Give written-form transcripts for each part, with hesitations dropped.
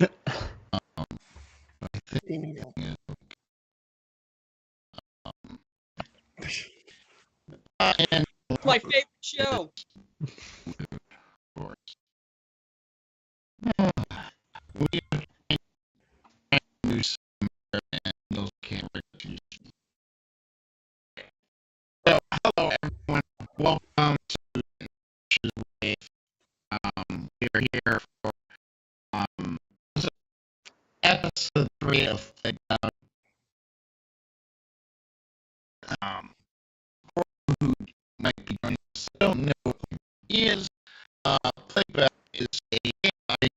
I think and My favorite show. we do some and those can't reach. So, hello everyone. Welcome to Wave. We're here for episode 3 of Plaguebound. For who might be joining us, I don't know what he is. Plaguebound is a AI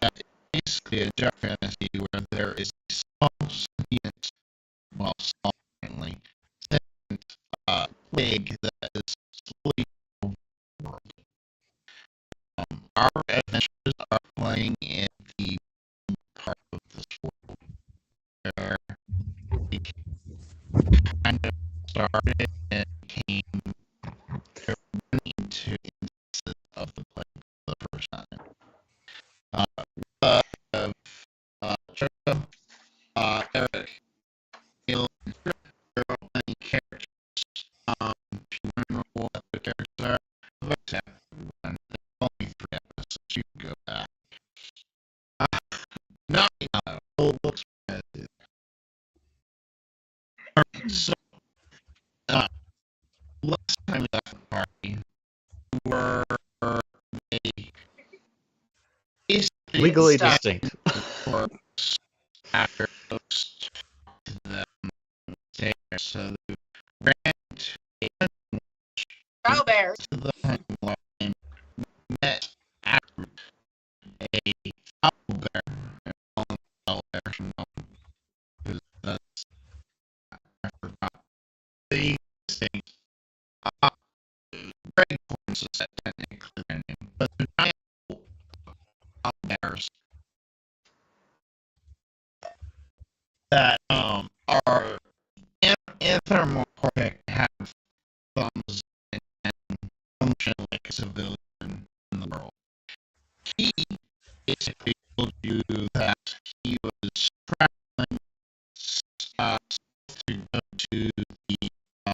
that is basically a dark fantasy where there is a small sentient, well, small apparently, sentient plague that is slowly over the world. Our adventures are playing in the part of this world where we kind of started and came into instances of the plague for the first time. Jacob, Eric, Neil, and there are many characters. If you remember what the characters are, look at everyone. There's only 3 episodes. You can go back. Not old looks repetitive. So, last time we left the party, we were basically Legally distinct. after those to them there, so they ran to Cow bears. the hunting line, met after a owl bear, an owl bear, because that's, I forgot the thing. Red horns is that technically their name, but the giant owl bears that are anthropomorphic, have thumbs and function like a civilian in the world. He basically told you that he was traveling to go to the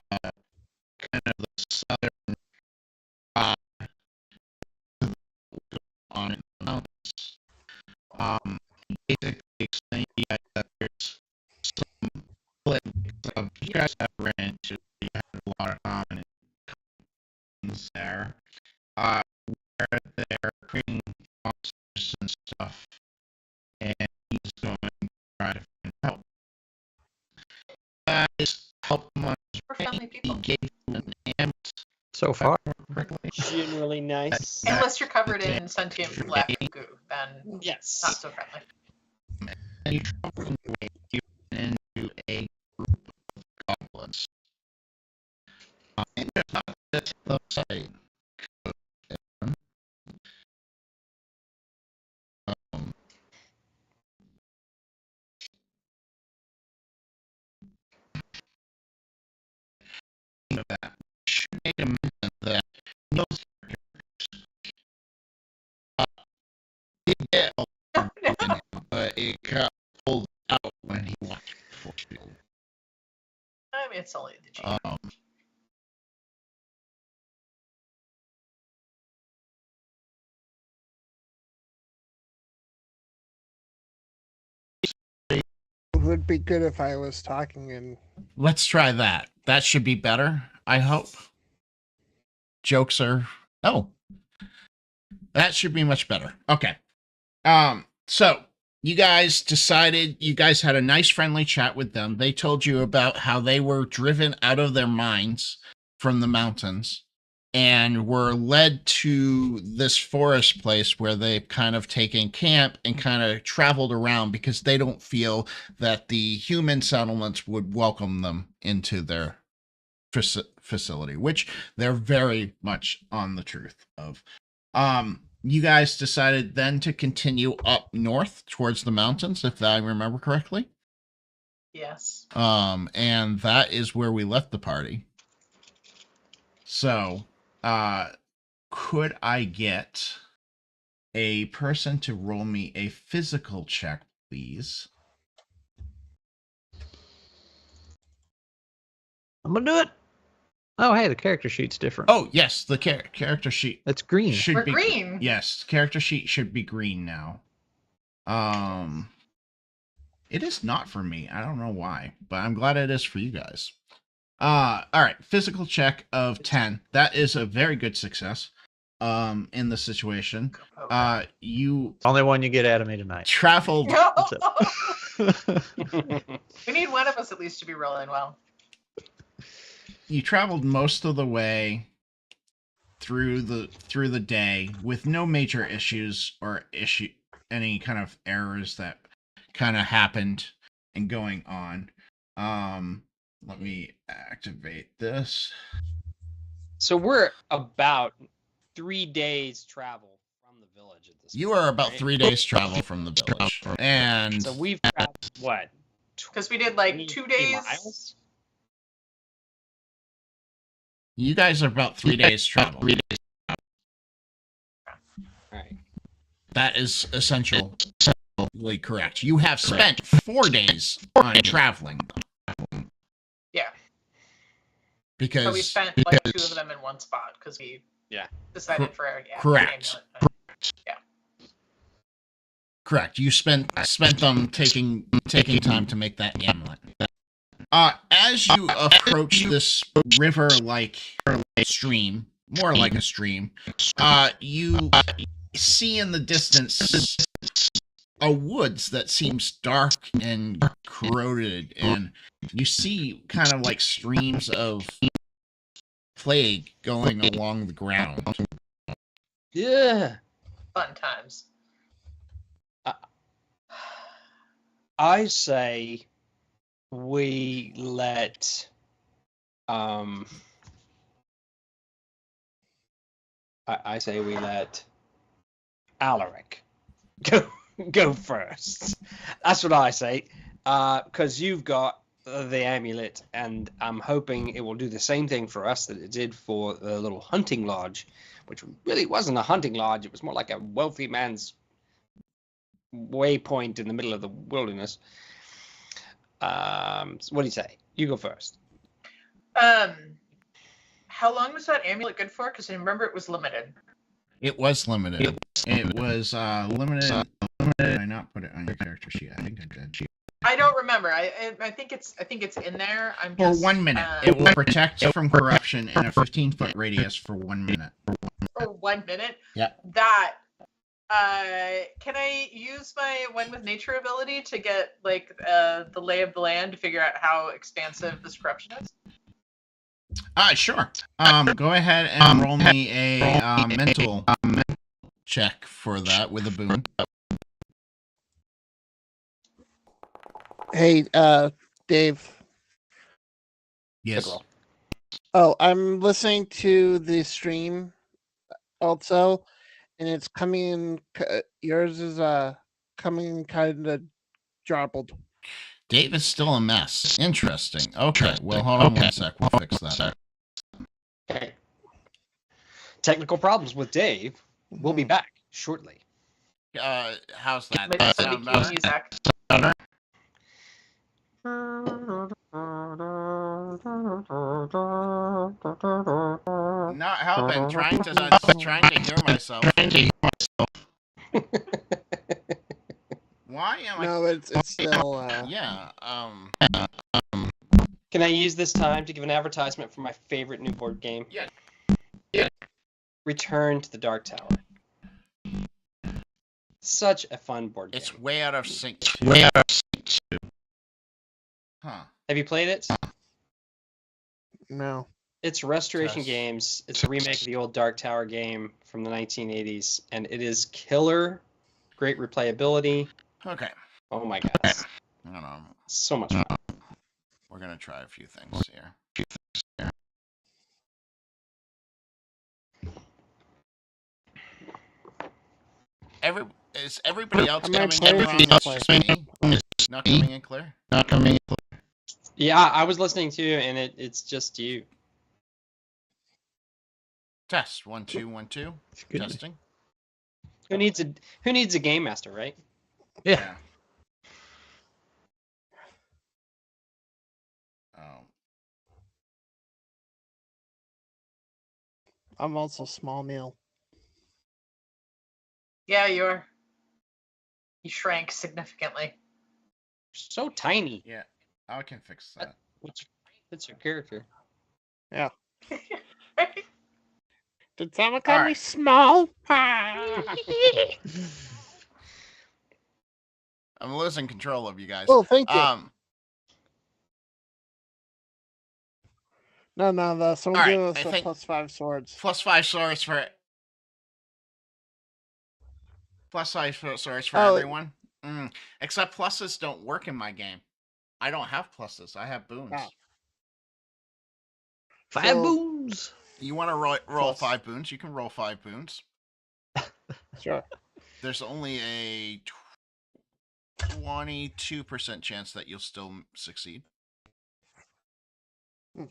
kind of the southern on in the mountains. He basically explained that there's some plagues you guys have ran into. You have a lot of common there, where they're creating monsters and stuff, and he's going to try to find help. Guys, help him on his way. He gave him an ant. So far. Generally nice. Unless you're covered in sentient black goo, then Yes. not so friendly. And you travel into a group of goblins. And there's not just the side. That should make a mention that those characters did get a lot in him, but it got pulled out when he watched Force Field. I mean, it's only the G. It would be good if I was talking and Let's try that. That should be better, I hope. Jokes are... Oh. That should be much better. Okay. So, you guys decided, you guys had a nice friendly chat with them. They told you about how they were driven out of their minds from the mountains and were led to this forest place where they've kind of taken camp and kind of traveled around because they don't feel that the human settlements would welcome them into their facility, which they're very much on the truth of. You guys decided then to continue up north towards the mountains, if I remember correctly. Yes. And that is where we left the party. So, could I get a person to roll me a physical check, please. I'm gonna do it. Oh, hey, the character sheet's different. Oh, yes, the character sheet It's green. should We're be green. Yes, character sheet should be green now. It is not for me. I don't know why, but I'm glad it is for you guys. All right, physical check of 10. That is a very good success. In the situation, you Only one you get out of me tonight. traveled. That's We need one of us at least to be rolling well. You traveled most of the way through the day with no major issues or any kind of errors that kind of happened and going on. Let me activate this. So we're about 3 days travel from the village at this You point, are about right? 3 days travel from the village, and So we've traveled, what? Because we did like 20 2 days. miles? you guys are about 3 days travel. Right. That is essentially correct. You have spent 4 days on traveling. Yeah. Because So we spent like 2 of them in one spot because we decided for correct. Correct. You spent them taking time to make that amulet. As you approach this river-like stream, more like a stream, you see in the distance a woods that seems dark and corroded, and you see kind of like streams of plague going along the ground. Yeah. Fun times. I say we let I say we let Alaric go first. That's what I say. Because you've got the amulet, and I'm hoping it will do the same thing for us that it did for the little hunting lodge, which really wasn't a hunting lodge. It was more like a wealthy man's waypoint in the middle of the wilderness. So what do you say? You go first. How long was that amulet good for? Because I remember it was limited. It was limited. It was limited. Did I not put it on your character sheet? I think I did. I don't remember. I think it's in there. I'm For just, 1 minute. It will protect from corruption in a 15-foot radius for 1 minute. for 1 minute. Yeah. That. Can I use my One with Nature ability to get like the lay of the land to figure out how expansive this corruption is? Sure. Go ahead and roll me a mental check for that with a boon. Hey, Dave. Yes. Good roll. Oh, I'm listening to the stream also, and it's coming in. Yours is coming kind of jarbled. Dave is still a mess. Interesting. Okay. Well, hold on 1 sec. We'll fix that. Okay. Technical problems with Dave. We'll be back shortly. How's that? Like That some sound cue better? music. Not helping. Trying to hear myself. Why am I? No, it's still. Yeah. Can I use this time to give an advertisement for my favorite new board game? Yeah. Return to the Dark Tower. Such a fun board game. It's way out of sync. Huh. Have you played it? No. It's Restoration Yes. Games. It's a remake of the old Dark Tower game from the 1980s, and it is killer. Great replayability. Okay. Oh my god. I don't know. So much fun. We're gonna try a few things here. Is everybody else I might coming play in if wrong? you That's play. just me. Not coming in clear. Yeah, I was listening to you, and it's just you. Test 1 2 1 2. Good. Testing. Who needs a game master, right? Yeah. Oh. I'm also small meal. Yeah, you are. You shrank significantly. So tiny. Yeah. I can fix that. What's your character? Did someone All call me right. small? I'm losing control of you guys. Oh, thank you. No. Someone All right, give us I a think- +5 swords. +5 swords for +5 swords for Oh, everyone. Except pluses don't work in my game. I don't have pluses. I have boons. Oh. 5 So- boons. You want to roll Plus. 5 boons? You can roll 5 boons. Sure. There's only a 22% chance that you'll still succeed. Hmm.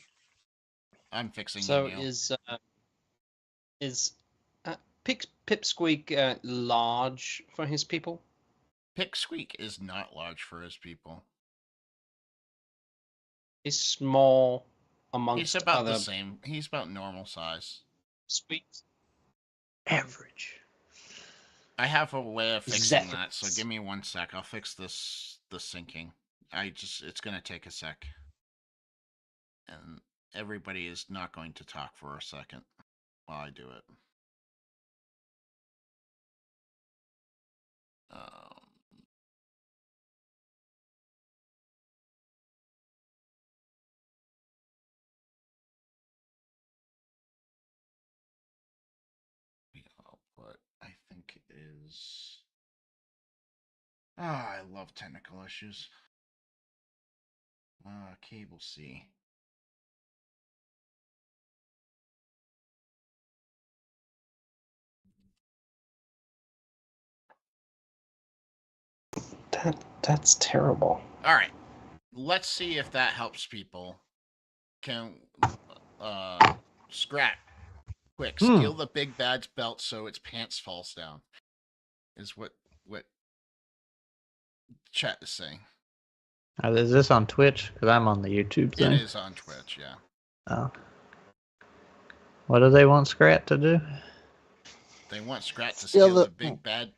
I'm fixing So the nail. is Pipsqueak large for his people? Pipsqueak is not large for his people. He's small amongst He's about other the same. He's about normal size. squeaks. Average. I have a way of fixing Zephyrs. that, so give me 1 sec. I'll fix the syncing. It's gonna take a sec. And everybody is not going to talk for a second while I do it. The output, I think, is... I love technical issues. Cable C. That's terrible. All right. Let's see if that helps people. Can Scrat, quick, steal the big bad's belt so its pants falls down. Is what chat is saying. Is this on Twitch? Because I'm on the YouTube thing. It is on Twitch, yeah. Oh. What do they want Scrat to do? They want Scrat to Steal steal the- the big bad.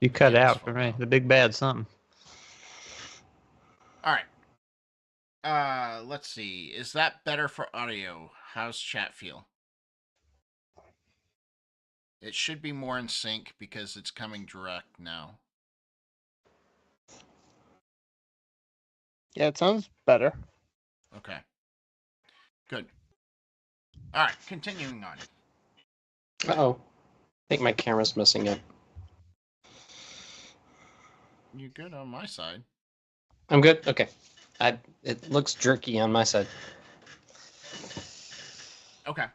You cut pants out for fall me. down. The big bad something. All right. Let's see. Is that better for audio? How's chat feel? It should be more in sync because it's coming direct now. Yeah, it sounds better. Okay. Good. All right, continuing on. Uh-oh. I think my camera's messing up. You good on my side? I'm good? Okay. It looks jerky on my side. Okay.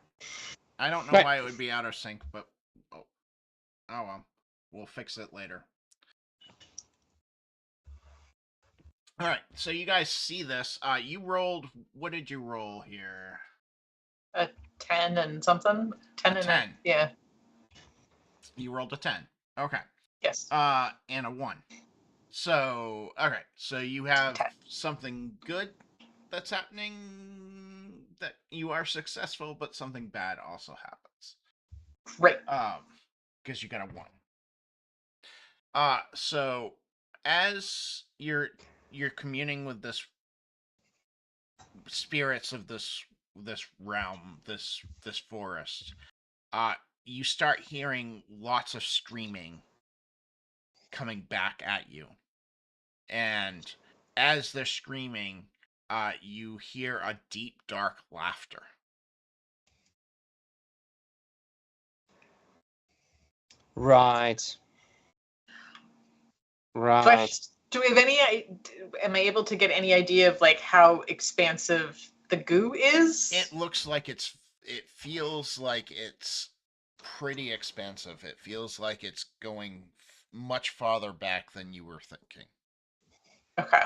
I don't know Right. why it would be out of sync, but oh well. We'll fix it later. All right. So you guys see this? You rolled. What did you roll here? 10 and something. 10 A and 10. yeah. You rolled a 10. Okay. Yes. And a 1. So, okay. So you have 10. something good that's happening, that you are successful, but something bad also happens. Great. Because you got a 1. So as you're communing with this spirits of this realm, this forest, you start hearing lots of screaming coming back at you. And as they're screaming, you hear a deep, dark laughter. Right. Right. Do we have any? Am I able to get any idea of like how expansive the goo is? It looks like it feels like it's pretty expansive. It feels like it's going much farther back than you were thinking. Okay.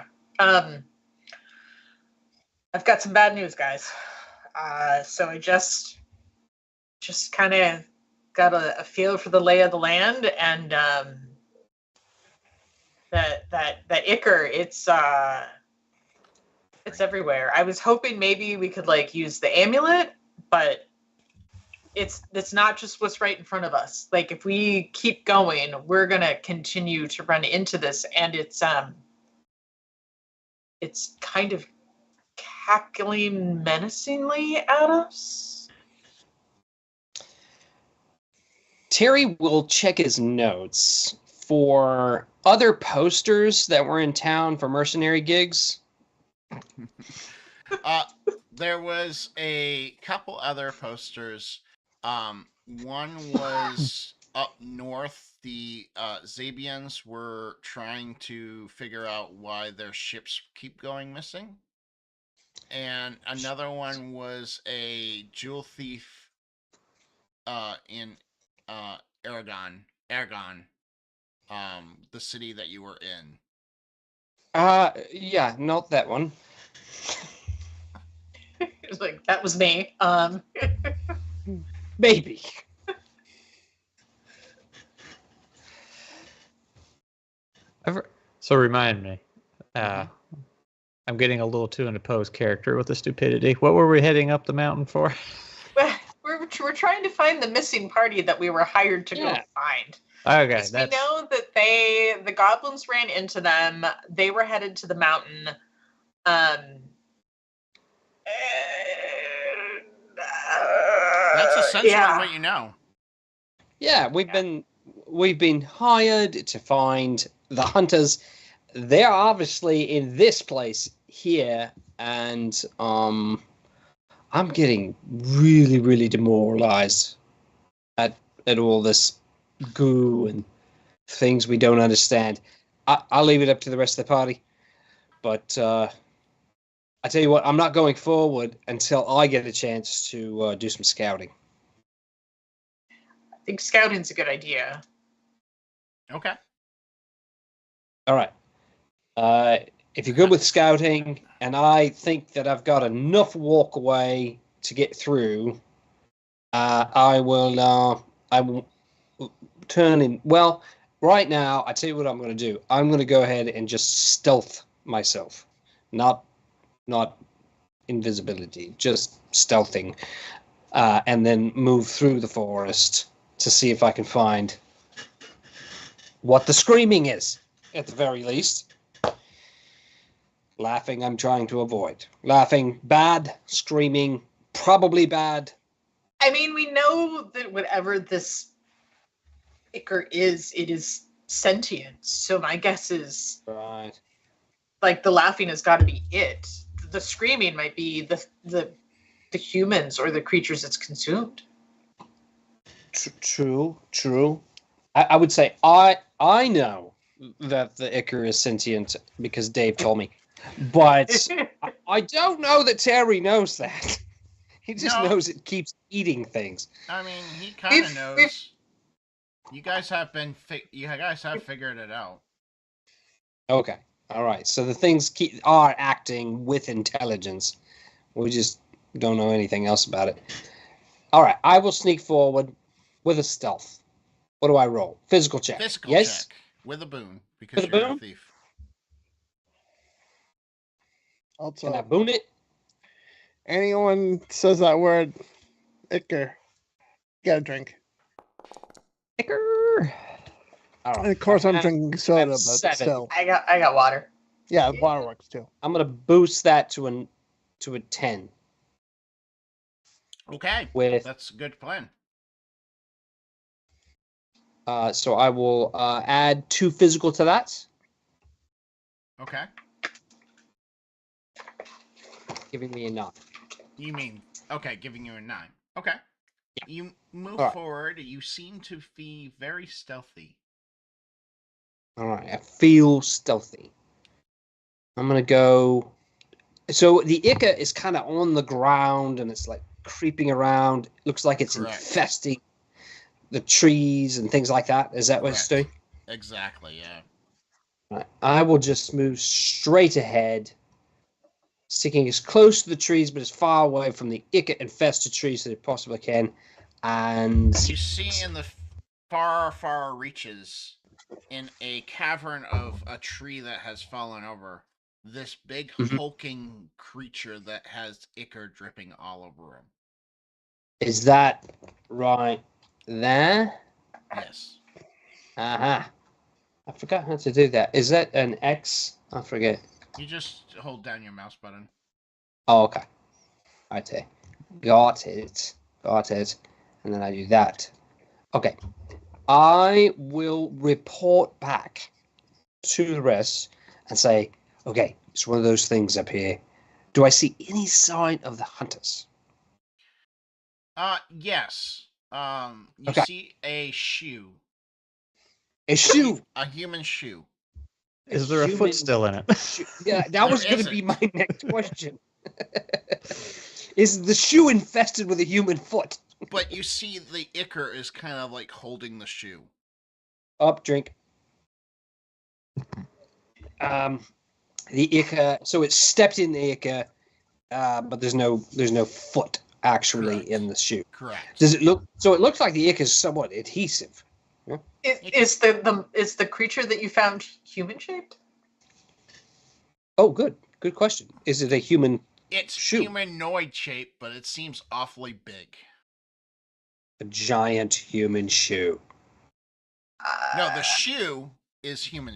I've got some bad news, guys. So I just kind of got a feel for the lay of the land, and that Ichor, it's everywhere. I was hoping maybe we could like use the amulet, but it's not just what's right in front of us. Like if we keep going, we're gonna continue to run into this, and it's kind of cackling menacingly at us. Terry will check his notes for other posters that were in town for mercenary gigs. There was a couple other posters. One was up north. The Zabians were trying to figure out why their ships keep going missing. And another one was a jewel thief in Aragon, the city that you were in. Yeah, not that one. It was like, that was me. Maybe. So remind me. I'm getting a little too into Poe's character with the stupidity. What were we heading up the mountain for? We're trying to find the missing party that we were hired to go find. Okay, We know that the goblins ran into them. They were headed to the mountain. That's essentially what you know. Yeah, we've been hired to find the hunters. They're obviously in this place here, and I'm getting really, really demoralized at all this goo and things we don't understand. I'll leave it up to the rest of the party, but I tell you what, I'm not going forward until I get a chance to do some scouting. I think scouting's a good idea. Okay. All right. If you're good with scouting, and I think that I've got enough walk away to get through, I will turn in. Well, right now, I tell you what I'm going to do. I'm going to go ahead and just stealth myself, not invisibility, just stealthing, and then move through the forest to see if I can find what the screaming is, at the very least. Laughing, I'm trying to avoid. Laughing, bad. Screaming, probably bad. I mean, we know that whatever this Ichor is, it is sentient. So my guess is, Right. like, the laughing has got to be it. The screaming might be the humans or the creatures it's consumed. True. I would say I know that the Ichor is sentient because Dave told me. But I don't know that Terry knows that. He just knows it keeps eating things. I mean, he kind of knows. You guys have figured it out. Okay. All right. So the things are acting with intelligence. We just don't know anything else about it. All right. I will sneak forward with a stealth. What do I roll? Physical check. Physical yes? check with a boon because With a you're boon? a thief. Also, Can I boon it? anyone says that word, Icker, get a drink. Icker. All And right. of course, I'm I have- drinking soda, but 7. still, I got water. yeah, waterworks too. I'm going to boost that to a 10. Okay, With that's a good plan. so I will add 2 physical to that, Okay. giving me a 9. You mean, okay, giving you a 9. Okay. You move All right. forward. You seem to be very stealthy. All right, I feel stealthy. I'm gonna go. So the Ica is kind of on the ground and it's like creeping around. Looks like it's Correct. infesting the trees and things like that. Is that what it's doing? Exactly, yeah. Right. I will just move straight ahead, sticking as close to the trees but as far away from the Ica infested trees as I possibly can. And You see in the far, far reaches, in a cavern of a tree that has fallen over, this big Mhm. hulking creature that has ichor dripping all over him. is that right there? Yes. Uh-huh. I forgot how to do that. Is that an X? I forget. You just hold down your mouse button. Oh, okay. Right there. Got it. Got it. And then I do that. Okay. I will report back to the rest and say, okay, it's one of those things up here. Do I see any sign of the hunters? Yes. You Okay. see a shoe. A shoe. A human shoe. Is there a human foot still in it? shoe. Yeah, that There was going to be isn't. my next question. Is the shoe infested with a human foot? But you see the ichor is kind of like holding the shoe. Up, drink. The ichor. So it's stepped in the ichor, but there's no foot actually Correct. in the shoe. Correct. Does it look? So it looks like the ichor is somewhat adhesive. Is the creature that you found human shaped? Oh, good question. Is it a human? It's shoe? humanoid shape, but it seems awfully big. A giant human shoe. No, the shoe is human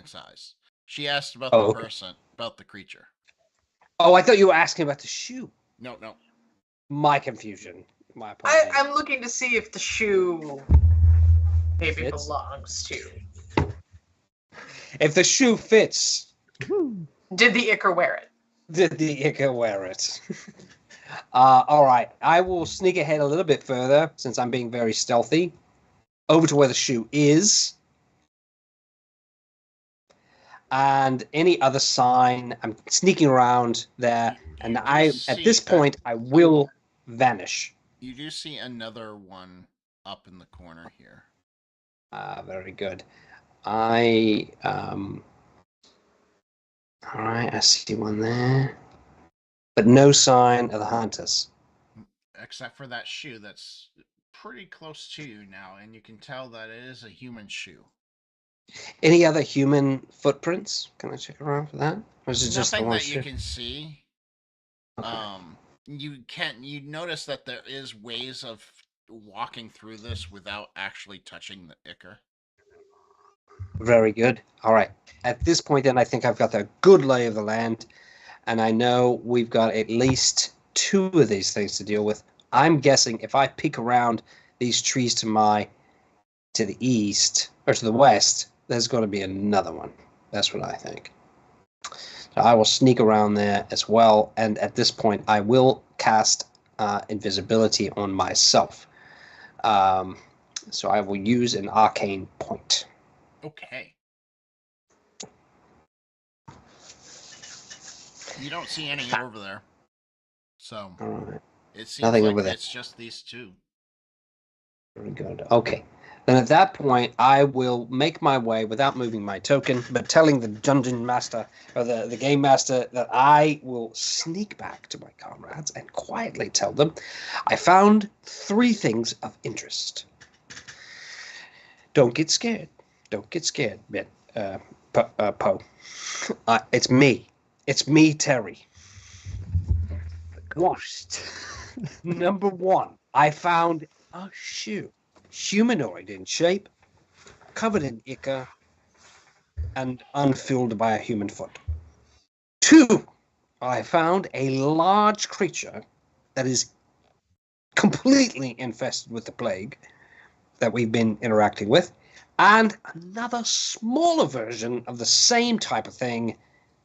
size. She asked about Oh, the okay. person, about the creature. Oh, I thought you were asking about the shoe. No. My confusion. My apologies. I'm looking to see if the shoe maybe Fits? belongs to. If the shoe fits, Did the ichor wear it? did the ichor wear it? All right. I will sneak ahead a little bit further since I'm being very stealthy. Over to where the shoe is. And any other sign, I'm sneaking around there. And You do at see this point, I will vanish. You do see another one up in the corner here. Very good. All right, I see one there. But no sign of the hunters. Except for that shoe that's pretty close to you now, and you can tell that it is a human shoe. Any other human footprints? Can I check around for that? Or is it just the Nothing one that you shoe? can see. Okay. You notice that there is ways of walking through this without actually touching the ichor. Very good. All right. At this point, then, I think I've got the good lay of the land, and I know we've got at least 2 of these things to deal with. I'm guessing if I peek around these trees to the east or to the west, there's going to be another one. That's what I think. So I will sneak around there as well, and at this point, I will cast invisibility on myself. So I will use an arcane point. Okay. You don't see any over there. So All right. it seems Nothing like over there. it's just these 2. Very good. Okay. Then at that point, I will make my way without moving my token, but telling the dungeon master or the game master that I will sneak back to my comrades and quietly tell them I found 3 things of interest. Don't get scared. Don't get scared, Poe. It's me. It's me, Terry. Ghost. Number 1, I found a shoe. Humanoid in shape, covered in ichor, and unfilled by a human foot. 2, I found a large creature that is completely infested with the plague that we've been interacting with, and another smaller version of the same type of thing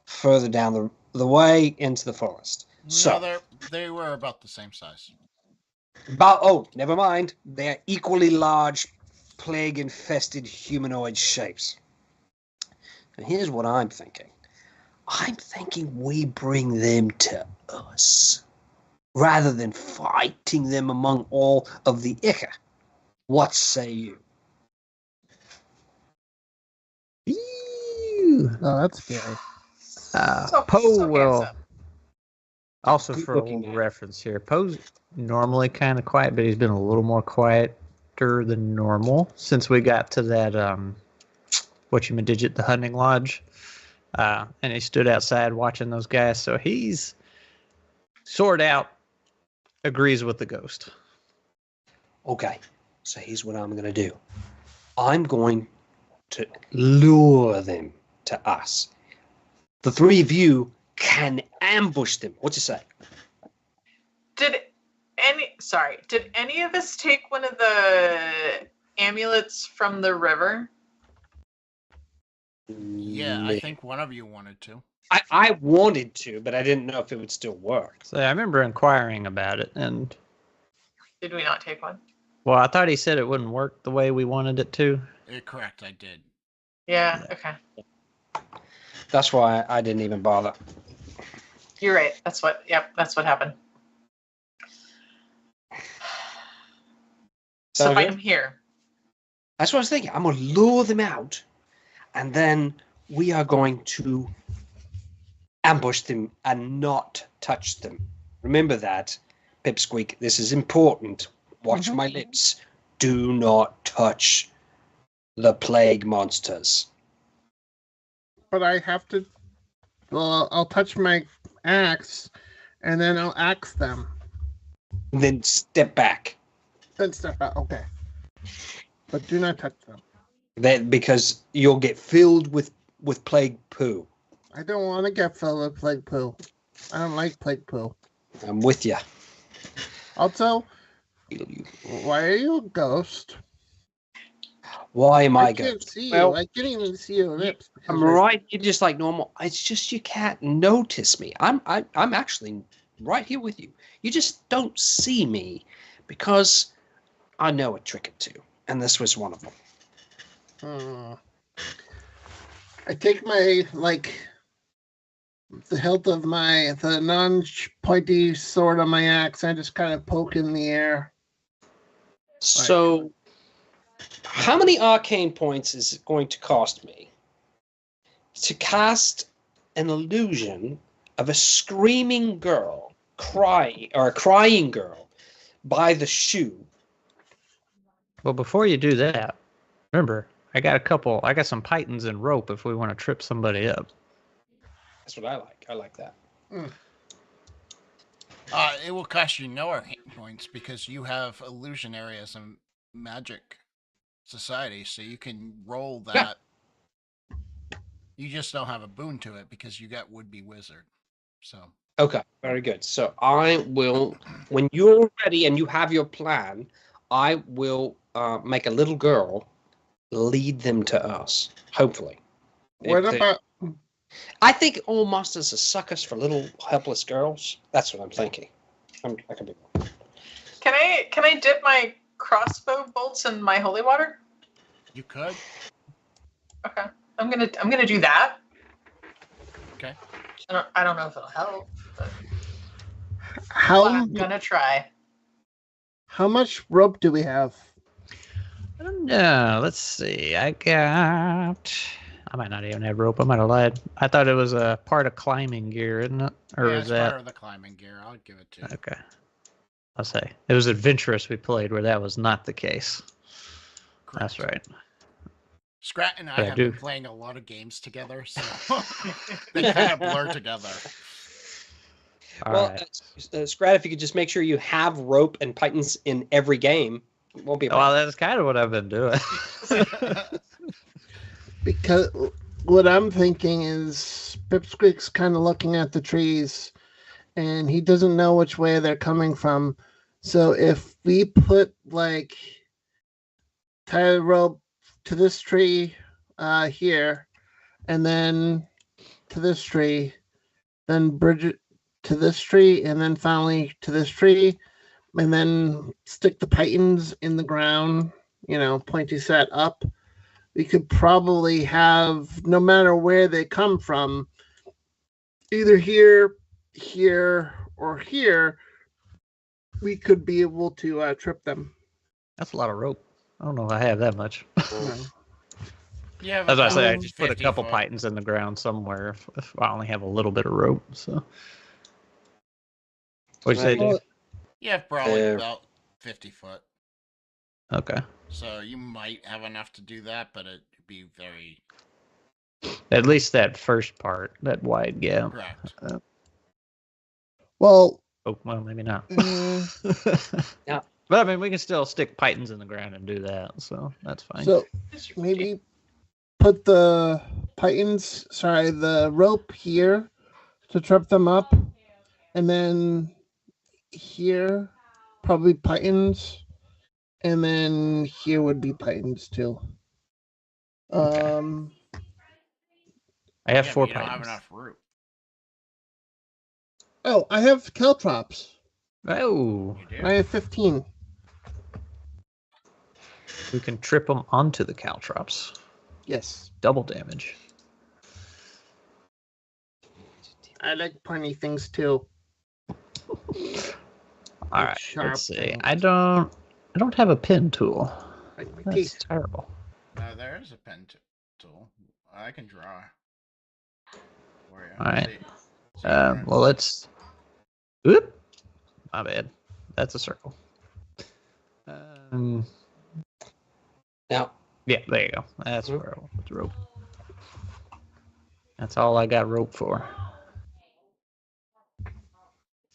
further down the way into the forest. No, they were about the same size. Never mind. They're equally large, plague-infested humanoid shapes. And here's what I'm thinking. I'm thinking we bring them to us, rather than fighting them among all of the ichor. What say you? Ew. Oh, that's scary. So Poe will. handsome. Also, Good for a looking little man. reference here, Poe's normally kind of quiet, but he's been a little more quieter than normal since we got to that whatchamajigit, the hunting lodge, and he stood outside watching those guys. So he's sort out agrees with the ghost. Okay, so here's what I'm going to do. I'm going to lure them to us. The three of you can ambush them. What you say? Did any of us take one of the amulets from the river? Yeah, No. I think one of you wanted to. I wanted to, but I didn't know if it would still work. So I remember inquiring about it, and Did we not take one? well, I thought he said it wouldn't work the way we wanted it to. Correct, I did. Yeah, okay. That's why I didn't even bother. You're right. That's what happened. So Sound I'm good? here. That's what I was thinking. I'm going to lure them out, and then we are going to ambush them and not touch them. Remember that, Pipsqueak. This is important. Watch my lips. Do not touch the plague monsters. But I have to. Well, I'll touch my axe, and then I'll axe them. Then step back. Then step out. Okay. But do not touch them. Because you'll get filled with plague poo. I don't want to get filled with plague poo. I don't like plague poo. I'm with you. Also, why are you a ghost? Why am I I can't ghost? see Well, you. I can't even see your lips. I'm right. You're just like normal. It's just you can't notice me. I'm actually right here with you. You just don't see me because I know a trick or two, and this was one of them. I take my the hilt of the non-pointy sword on my axe. I just kind of poke in the air. So, how many arcane points is it going to cost me to cast an illusion of a screaming girl, a crying girl, by the shoe? Well, before you do that, remember, I got some pythons and rope if we want to trip somebody up. That's what I like. I like that. It will cost you no hit points because you have illusionary as a magic society, so you can roll that. Yeah. You just don't have a boon to it because you got would-be wizard. So okay, very good. So I will, when you're ready and you have your plan, I will make a little girl lead them to us. Hopefully. What about? I think all monsters are suckers for little helpless girls. That's what I'm thinking. I can be wrong. Can I dip my crossbow bolts in my holy water? You could. Okay, I'm gonna do that. Okay. I don't know if it'll help, but I'm gonna try. How much rope do we have? I don't know. Let's see. I might not even have rope. I might have lied. I thought it was a part of climbing gear, isn't it? Or yeah, was that part of the climbing gear? I'll give it to you. okay? I'll say it was adventurous we played where that was not the case. Correct. That's right. Scrat and I But I have do. been playing a lot of games together, so they kind of blur together. All Well, right. Scrat, if you could just make sure you have rope and pythons in every game, it won't be a Well, problem. that's kind of what I've been doing. Because what I'm thinking is Pipsqueak's kind of looking at the trees, and he doesn't know which way they're coming from. So if we put tie a rope to this tree here, and then to this tree, then bridge it to this tree, and then finally to this tree, and then stick the pythons in the ground, pointy set up, we could probably have, no matter where they come from, either here, or here, we could be able to trip them. That's a lot of rope. I don't know if I have that much. Yeah, As I say, I about just put a 50 couple foot. pythons in the ground somewhere if I only have a little bit of rope. So What'd you say, Well, Dave? You have probably Uh, about 50 foot. Okay. So you might have enough to do that, but it'd be very At least that first part, that wide gap. correct. Well, Oh, well, maybe not. Yeah. But I mean, we can still stick pythons in the ground and do that, so that's fine. so maybe put the the rope here to trip them up, and then here, probably pythons, and then here would be pythons too. Okay. I have Yeah, but 4 you don't have pythons. enough rope. Oh, I have caltrops. Oh, You do? I have 15. we can trip them onto the caltrops. Yes, Double damage. I like pointy things too. All Like right, sharp let's see. things. I don't have a pin tool. Like my That's teeth. terrible. There is a pen tool. I can draw. For you. All right. See you run. Well, let's. Oop, my bad. That's a circle. Now, Yeah, there you go. That's where I want the rope. That's all I got rope for.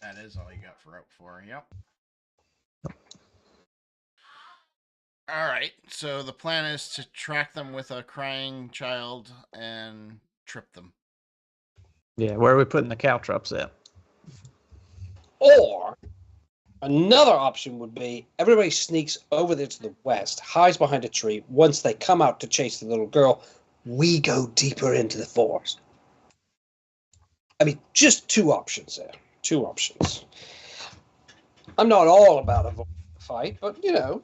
That is all you got for rope for. Yep. All right. So the plan is to track them with a crying child and trip them. Yeah, where are we putting the caltrops at? or another option would be everybody sneaks over there to the west, hides behind a tree. Once they come out to chase the little girl, we go deeper into the forest. I mean, just 2 options there. 2 options. I'm not all about avoiding the fight, but you know.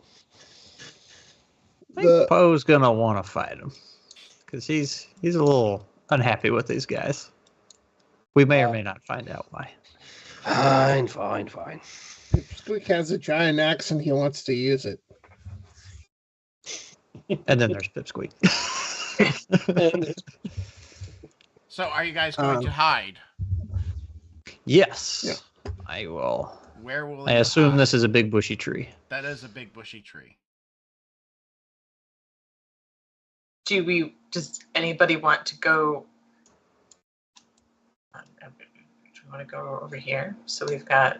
I think Poe's gonna want to fight him because he's a little unhappy with these guys. We may or may not find out why. Fine. Squeak has a giant axe and he wants to use it. And then there's Pipsqueak. So are you guys going to hide? Yes, Yeah. I will. Where will I you assume hide? this is a big bushy tree. That is a big bushy tree. Does anybody want to go? Do we want to go over here? So we've got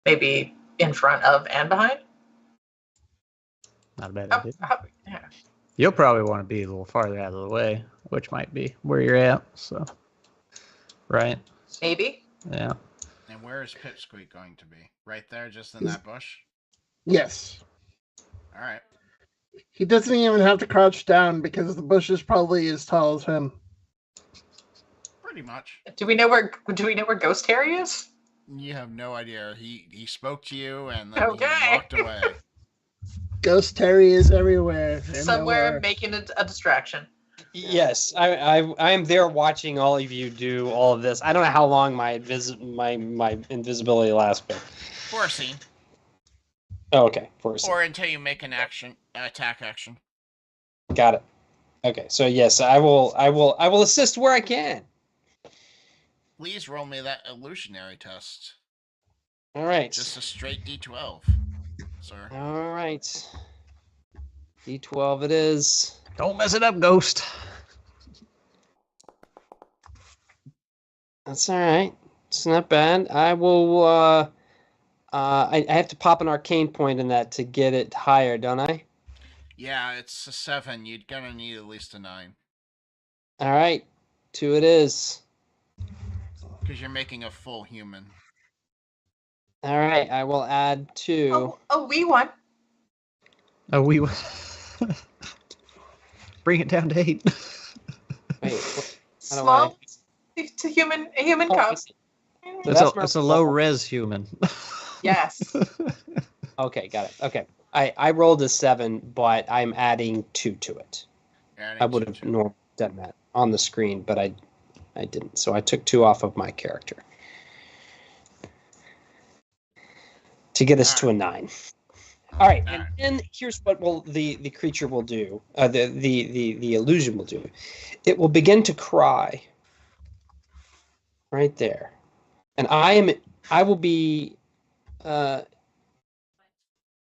maybe in front of and behind. Not a bad idea. Yeah. You'll probably want to be a little farther out of the way, which might be where you're at. So, right? Maybe. Yeah. And where is Pipsqueak going to be? Right there, just in that bush? Yes. All right. He doesn't even have to crouch down because the bush is probably as tall as him. Pretty much. Do we know where Ghost Harry is? You have no idea. He spoke to you and then Okay. he walked away. Ghost Terry is everywhere. and Somewhere nowhere. making a distraction. Yes, I am there watching all of you do all of this. I don't know how long my invisibility lasts, but For a scene. oh, okay, for a second. Or until you make an attack action. Got it. Okay, so yes, I will assist where I can. Please roll me that illusionary test. All right. Just a straight D12, sir. All right. D12 it is. Don't mess it up, Ghost. That's all right. It's not bad. I will. I have to pop an arcane point in that to get it higher, don't I? Yeah, it's a 7. You're gonna need at least a 9. All right. 2 it is. Because you're making a full human. All right. I will add 2. Oh, we won. Oh, we bring it down to 8. Wait. How do Small to human Oh, cup. It's a low res human. Yes. Okay, got it. Okay. I rolled a 7, but I'm adding 2 to it. I would have normally done that on the screen, but I didn't. So I took 2 off of my character to get us to a 9. All right, and then here's what the creature will do. The illusion will do. It will begin to cry right there, and I am I will be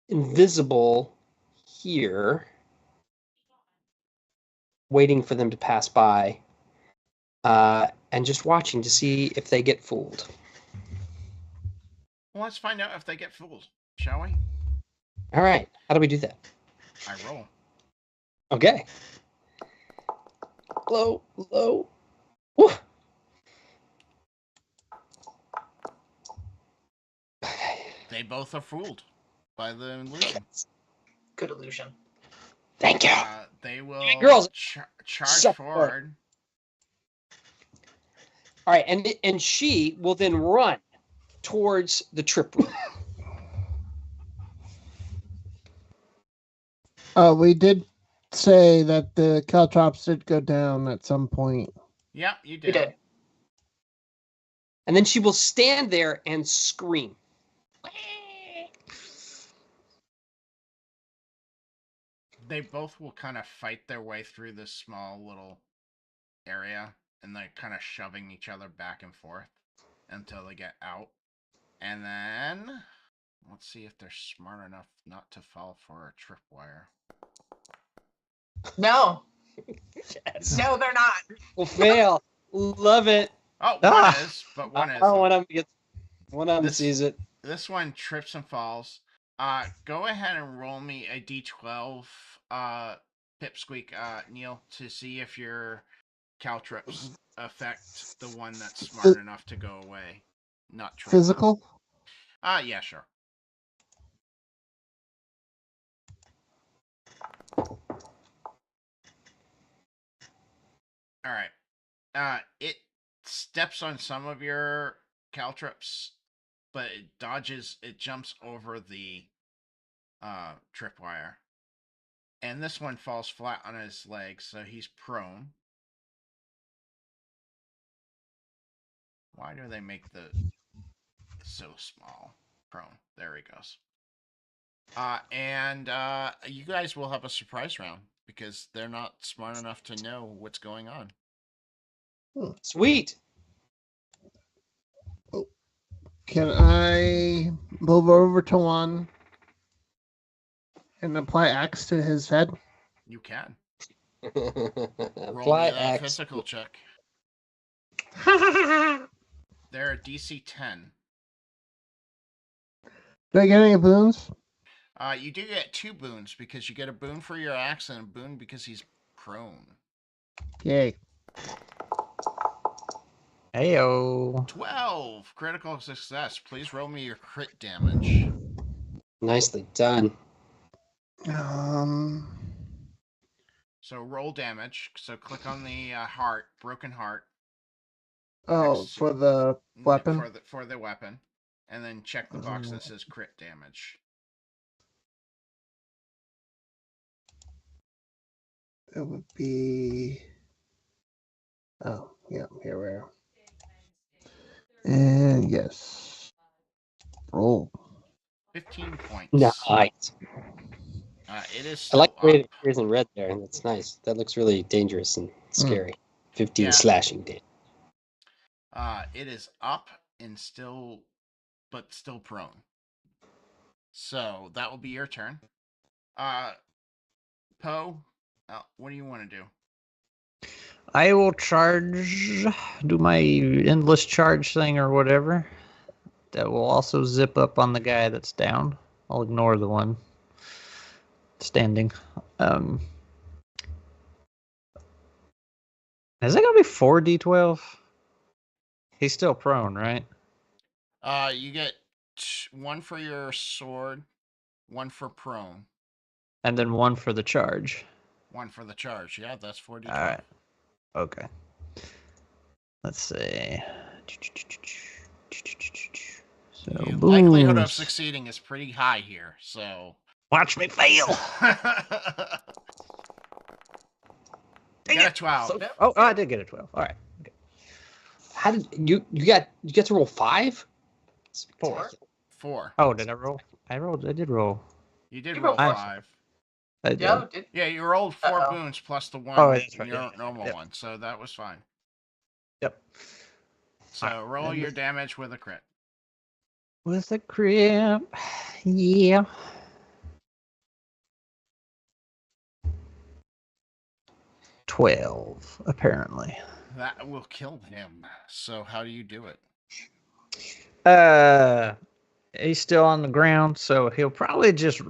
invisible here, waiting for them to pass by, and just watching to see if they get fooled. Well, let's find out if they get fooled, shall we? All right. How do we do that? I roll. Okay. Low. Woo. They both are fooled by the illusion. Good illusion. Thank you. They will Girls, charge suck forward. All right, and she will then run towards the tripwire. We did say that the caltrops did go down at some point. Yep, you You did. did. And then she will stand there and scream. They both will kind of fight their way through this small little area, and they're kind of shoving each other back and forth until they get out. And then let's see if they're smart enough not to fall for a tripwire. No. Yes. No, they're not. Will fail. Love it. Oh, Ah! one is, but one is. One of them gets. One of them This- sees it. This one trips and falls. Go ahead and roll me a d12, pipsqueak, Neil, to see if your caltrips affect the one that's smart enough to go away. Not true. Physical? Yeah, sure. All right. It steps on some of your caltrips, but it jumps over the tripwire. And this one falls flat on his legs, so he's prone. Why do they make the so small? Prone. There he goes. And you guys will have a surprise round because they're not smart enough to know what's going on. Sweet. Can I move over to one and apply axe to his head? You can. Roll Apply me that axe. physical check. They're a DC 10. Do I get any boons? You do get 2 boons because you get a boon for your axe and a boon because he's prone. Yay. Heyo. 12 critical success. Please roll me your crit damage. Nicely done. So roll damage. So click on the heart, broken heart. Oh, Next- for the weapon? For the weapon, and then check the box that says crit damage. It would be. Oh, yeah, here we are. And yes. Roll. 15 points. Nice. It is. I Still like the way it up. appears in red there. That's nice. That looks really dangerous and scary. 15 Yeah. slashing damage. It is up and still prone. So that will be your turn. Poe, what do you want to do? I will charge, do my endless charge thing or whatever. That will also zip up on the guy that's down. I'll ignore the one standing. Is it going to be 4d12? He's still prone, right? You get 1 for your sword, 1 for prone, And then 1 for the charge. 1 for the charge. Yeah, that's 4d12. All right. Okay. Let's see. So, The likelihood of boons. succeeding is pretty high here. So Watch me fail. you got a 12. So, oh, I did get a 12. All right. Okay. How did you get to roll 5? 4. 4. Oh, did I roll? I did roll. You did You roll rolled 5. I did. Yeah, did. Yeah, you rolled 4 Uh-oh. boons plus the 1 Oh, that's right, your yeah, normal yeah. one. So that was fine. Yep. So roll your damage with a crit. With a grip. Yeah. $12, apparently. That will kill him. So how do you do it? He's still on the ground, so he'll probably just,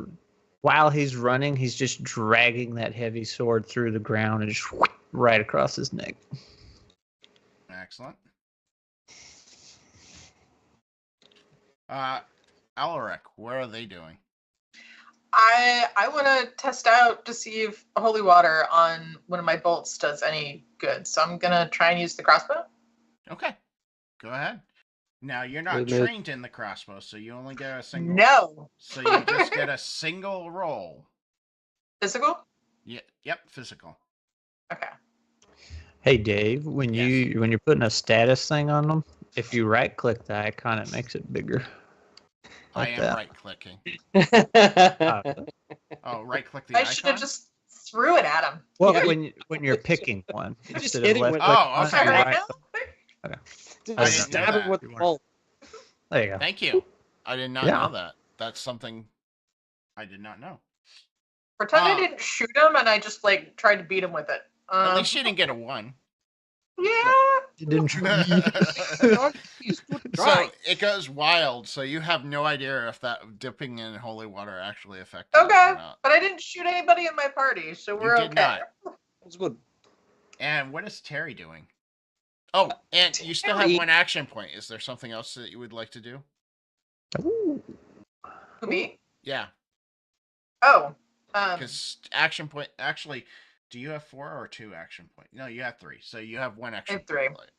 while he's running, he's just dragging that heavy sword through the ground and just right across his neck. Excellent. Alaric, what are they doing? I want to test out to see if holy water on one of my bolts does any good. So I'm gonna try and use the crossbow. Okay, go ahead. Now you're not Wait a minute. trained in the crossbow, so you only get a single. No. So you just get a single roll. Physical? Yeah. Yep. Physical. Okay. Hey Dave, when Yes. you're putting a status thing on them, if you right click the icon, it makes it bigger. I Like am that. right clicking. Uh, Oh, right click the I icon. should have just threw it at him. well, Yeah. when you're picking one, Just instead hit of it left with- click Oh, on it, okay. you Right right now? Just I didn't stab know it with that. the bolt. There you go. Thank you. I did not Yeah. know that. That's something I did not know. Pretend I didn't shoot him and I just like tried to beat him with it. At least you didn't get a 1. Yeah. You didn't try. So it goes wild, so you have no idea if that dipping in holy water actually affected it Okay. or not. But I didn't shoot anybody in my party, so we're did okay. not. That's good. And what is Terry doing? Oh, and you still have Terry- 1 action point. Is there something else that you would like to do? Ooh. Who, me? Yeah, Oh. because action point. Actually, do you have 4 or 2 action point? No, you have 3. So you have 1 action have 3. point.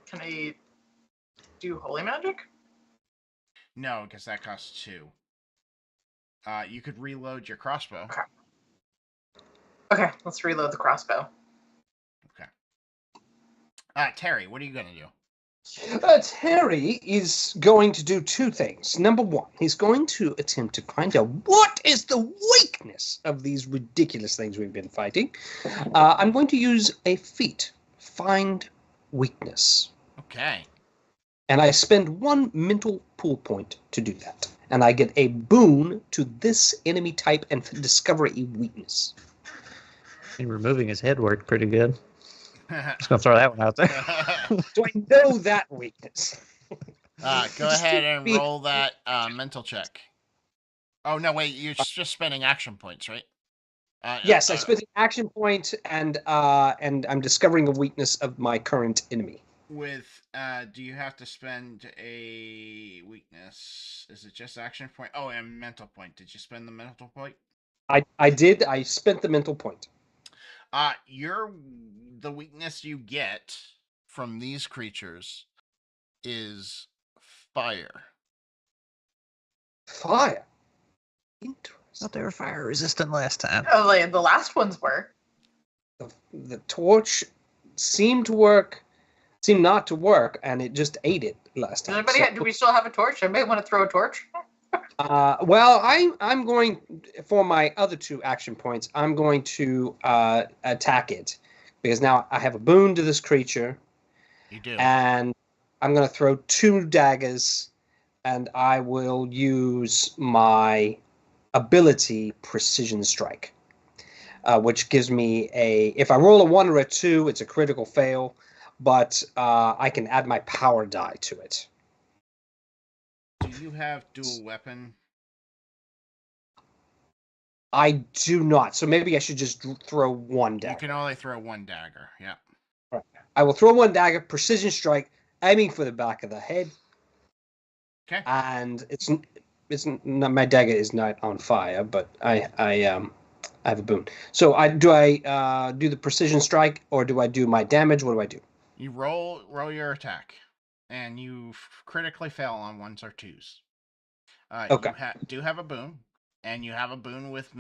Can I do holy magic? No, because that costs 2. You could reload your crossbow. Okay, let's reload the crossbow. Terry, what are you gonna do? Terry is going to do 2 things. Number 1, he's going to attempt to find out what is the weakness of these ridiculous things we've been fighting. I'm going to use a feat, find weakness. Okay. And I spend 1 mental pool point to do that. And I get a boon to this enemy type and discover a weakness. And removing his head worked pretty good. Just gonna throw that one out there. Do I know that weakness? Go ahead and roll that mental check. Oh no, wait! You're just spending action points, right? Yes, I spent an action point, and I'm discovering a weakness of my current enemy. With do you have to spend a weakness? Is it just action point? Oh, and mental point. Did you spend the mental point? I did. I spent the mental point. The weakness you get from these creatures is fire. Fire. Thought Interesting. they were fire resistant last time. Oh, like the last ones were. The torch seemed to work, seemed not to work, and it just ate it last Does time. anybody? Do we still have a torch? Anybody want to throw a torch? Well, I'm going for my other 2 action points. I'm going to attack it because now I have a boon to this creature, You do. and I'm going to throw 2 daggers, and I will use my ability Precision Strike, which gives me if I roll a 1 or a 2, it's a critical fail, but I can add my power die to it. Do you have dual weapon? I do not, so maybe I should just throw 1 dagger. You can only throw 1 dagger. Yeah. I will throw 1 dagger, Precision Strike, aiming for the back of the head, Okay. and it's not, my dagger is not on fire, but I have a boon. So do I do the Precision Strike, or do I do my damage? What do I do? You roll your attack, and you critically fail on 1s or 2s. Okay. You do have a boon, and you have a boon with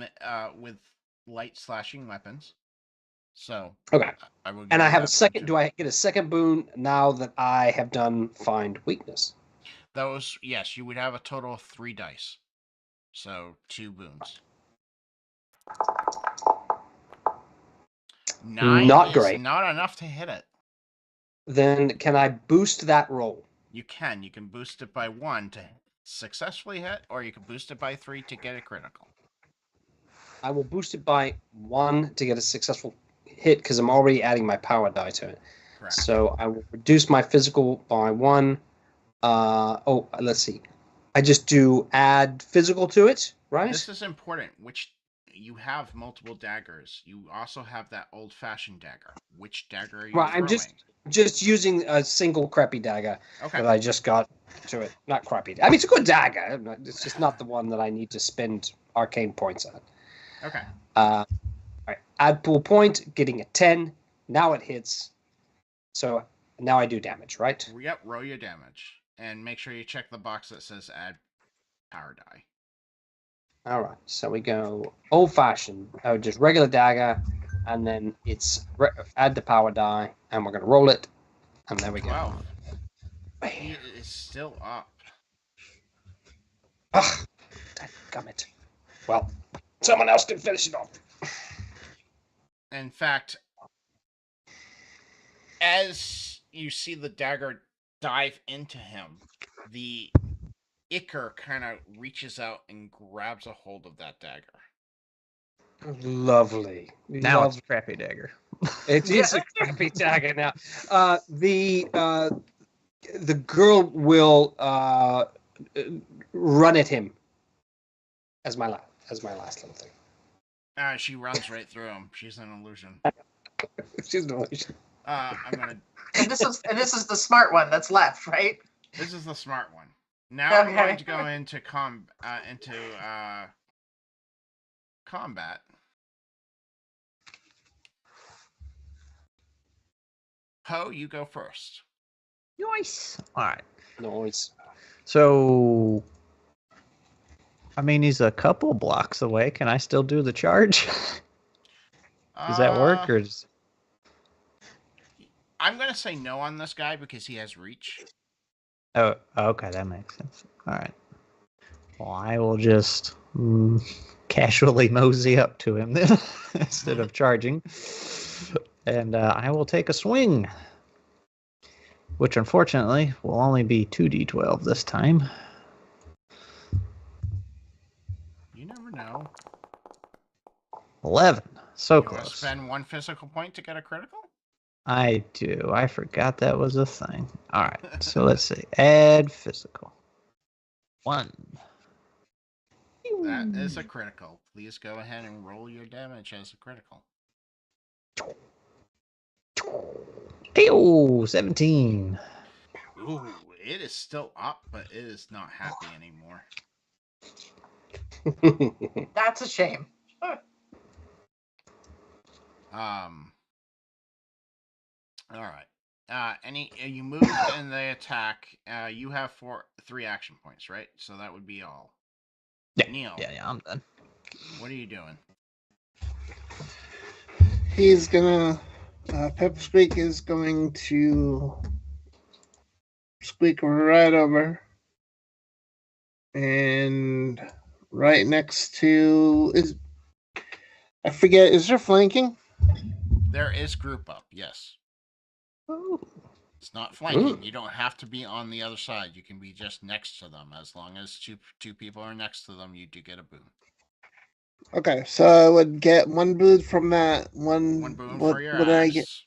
light slashing weapons. So Okay. I will. And I have a second. Do I get a second boon now that I have done find weakness? Those, yes, you would have a total of 3 dice. So 2 boons. 9 Not is great. not enough to hit it. Then can I boost that roll? You can boost it by 1 to successfully hit, or you can boost it by 3 to get a critical. I will boost it by 1 to get a successful hit because I'm already adding my power die to it. Correct. So I will reduce my physical by 1. Let's see. I just do add physical to it, right? This is important. Which you have multiple daggers. You also have that old-fashioned dagger. Which dagger are you Right, throwing? I'm just using a single crappy dagger Okay. that I just got to it. Not crappy. I mean, it's a good dagger. It's just not the one that I need to spend arcane points on. Okay. All right. Add pool point, getting a 10. Now it hits. So now I do damage, right? Yep, roll your damage. And make sure you check the box that says add power die. All right. So we go old-fashioned, just regular dagger, and then it's add the power die, and we're going to roll it. And there we go. 12. He is still up. Ugh, dadgummit. Well, someone else can finish it off. In fact, as you see the dagger dive into him, the ichor kind of reaches out and grabs a hold of that dagger. Lovely. Now Lovely. it's crappy dagger. It is a crappy dagger now. The girl will run at him as my last little thing. She runs right through him. She's an illusion. She's no. I'm gonna. And this is the smart one that's left, right? This is the smart one. Now I'm Okay. going to go into combat. Poe, you go first. Nice. All right. Noise. So, I mean, he's a couple blocks away. Can I still do the charge? Does that work, or is... I'm gonna say no on this guy because he has reach. Oh, okay, that makes sense. All right. Well, I will just casually mosey up to him then instead of charging, and I will take a swing, which unfortunately will only be 2d12 this time. You never know. 11. So You want to close. spend 1 physical point to get a critical? I do. I forgot that was a thing. All right. So let's see. Add physical. 1. That is a critical. Please go ahead and roll your damage as a critical. Ew, 17. Ooh, it is still up, but it is not happy anymore. That's a shame. All right. You moved and they attack. You have 3 action points, right? So that would be all. Yeah. Neil. Yeah, I'm done. What are you doing? He's gonna. Pepper Squeak is going to squeak right over. And right next to is. I forget, is there flanking? There is group up, yes. Oh. It's not flanking. You don't have to be on the other side. You can be just next to them. As long as two people are next to them, you do get a boon. Okay, so I would get 1 boon from that. One boon for your what did I get? axe.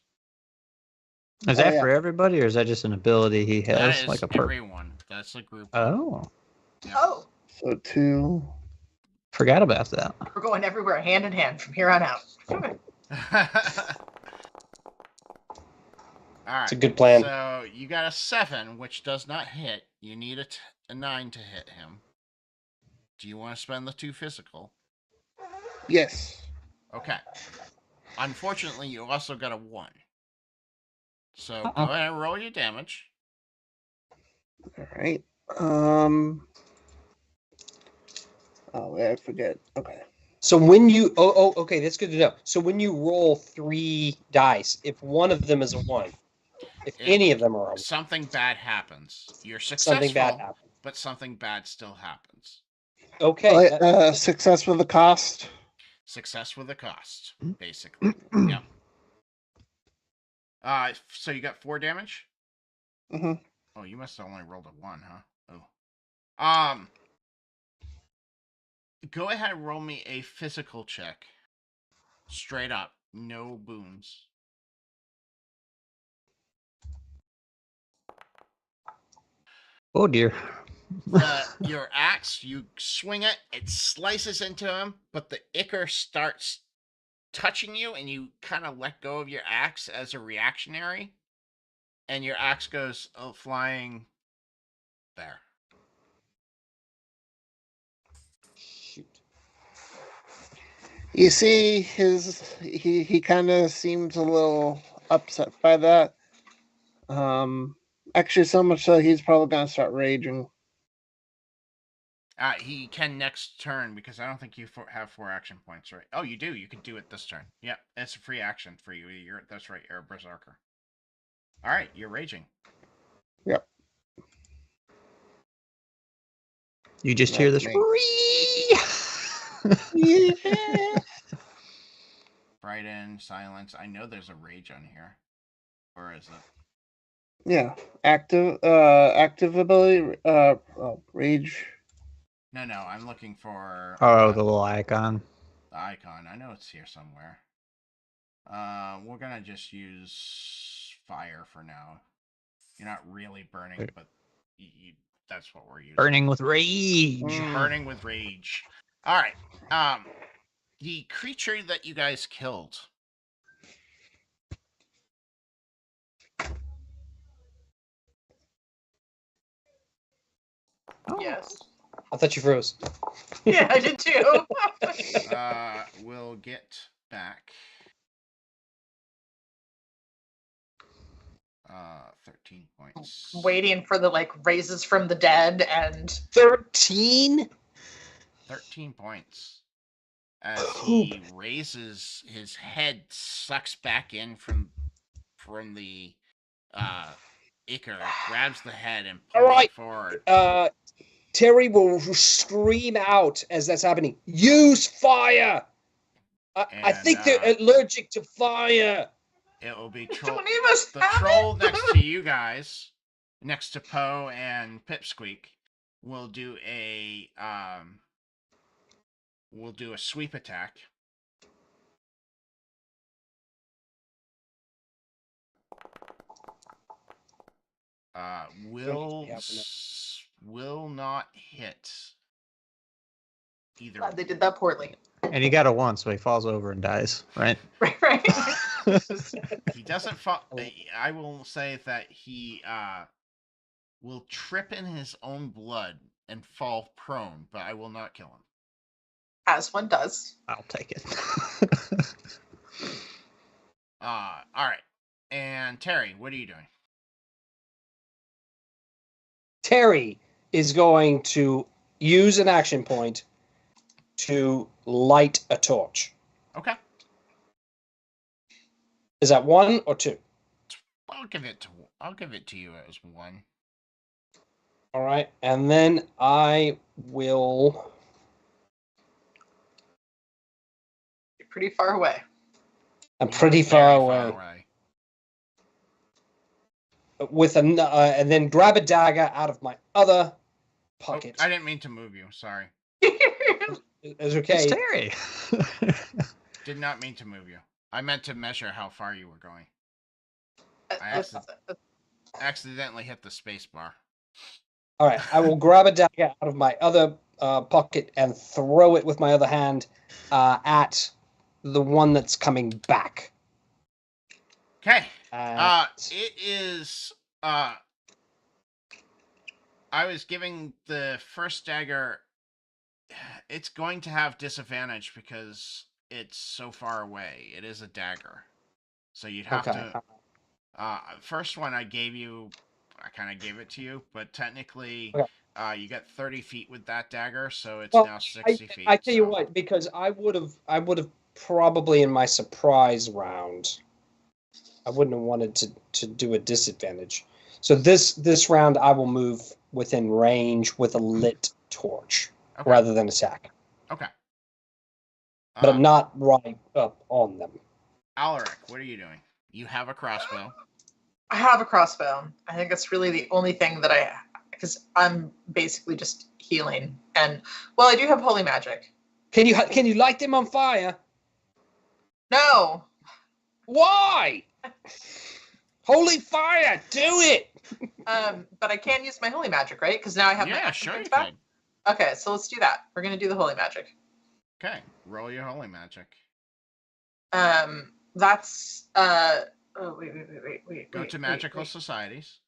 Is that for everybody, or is that just an ability he has? That is like a perk? everyone. That's a group. Oh. Yeah. Oh, So 2. Forgot about that. we're going everywhere hand in hand from here on out. All right. It's a good plan. So you got a 7, which does not hit. You need a 9 to hit him. Do you want to spend the 2 physical? Yes. Okay. Unfortunately, you also got a 1. So Uh-oh. go ahead and roll your damage. All right. Oh, wait, I forget. Okay. So when you okay, that's good to know. So when you roll 3 dice, if one of them is a 1, if any of them are a 1, Something bad happens. You're successful, something bad happens. but something bad still happens. Okay. Success with the cost. Success with a cost, Hmm? basically. Yeah. So you got 4 damage? hmm Oh, you must have only rolled a 1, huh? Oh. Go ahead and roll me a physical check. Straight up. No boons. Oh dear. Your axe, you swing it, it slices into him, but the ichor starts touching you, and you kind of let go of your axe as a reactionary, and your axe goes flying there. Shoot. You see, he kind of seems a little upset by that. Actually, so much so he's probably gonna start raging. He can next turn because I don't think you have 4 action points, right? Oh, you do. You can do it this turn. Yep, it's a free action for you. That's right. You're a berserker. All right, you're raging. Yep. You just hear this. Me. Yeah. Frightened, silence. I know there's a rage on here. Or is it? Yeah. Active ability. Rage. No, I'm looking for Oh, the little icon. the icon. I know it's here somewhere. We're gonna just use fire for now. You're not really burning, but that's what we're using. Burning with rage. Burning with rage. All right. The creature that you guys killed. Yes. I thought you froze. Yeah, I did too. Will get back 13 points. Waiting for the raises from the dead and 13? 13 points. As he raises his head, sucks back in from the ichor, grabs the head and pulls All right. it forward. Terry will scream out as that's happening. Use fire! I think they're allergic to fire. It will be don't even the have troll it. next to you guys, next to Poe and Pipsqueak, will do a sweep attack. Will not hit either. Glad they did that poorly. And he got a 1, so he falls over and dies, right? Right. He doesn't fall. I will say that he will trip in his own blood and fall prone, but I will not kill him. As one does. I'll take it. All right. And Terry, what are you doing? Terry is going to use an action point to light a torch. Okay. Is that 1 or 2? I'll give it to you as 1. All right, and then I will. You're pretty far away. I'm pretty far away. With and then grab a dagger out of my other pocket. Oh, I didn't mean to move you. Sorry. It's okay. It's Terry. Did not mean to move you. I meant to measure how far you were going. I accidentally hit the space bar. All right, I will grab a dagger out of my other pocket and throw it with my other hand at the one that's coming back. Okay. It is. I was giving the first dagger. It's going to have disadvantage because it's so far away. It is a dagger, so you'd have to. First one I gave you, I kind of gave it to you, but technically, you got 30 feet with that dagger, so it's now 60 feet. I tell you what, because I would have probably in my surprise round, I wouldn't have wanted to do a disadvantage. So this round, I will move within range with a lit torch rather than attack. Okay. But I'm not right up on them. Alaric, what are you doing? You have a crossbow. I have a crossbow. I think that's really the only thing that because I'm basically just healing, and well, I do have holy magic. Can you light them on fire? No, Why? Holy fire! Do it! but I can use my holy magic, right? Because now I have my Yeah, action sure you points back. could. Okay, so let's do that. We're gonna do the holy magic. Okay, roll your holy magic. That's oh wait. Go to magical societies.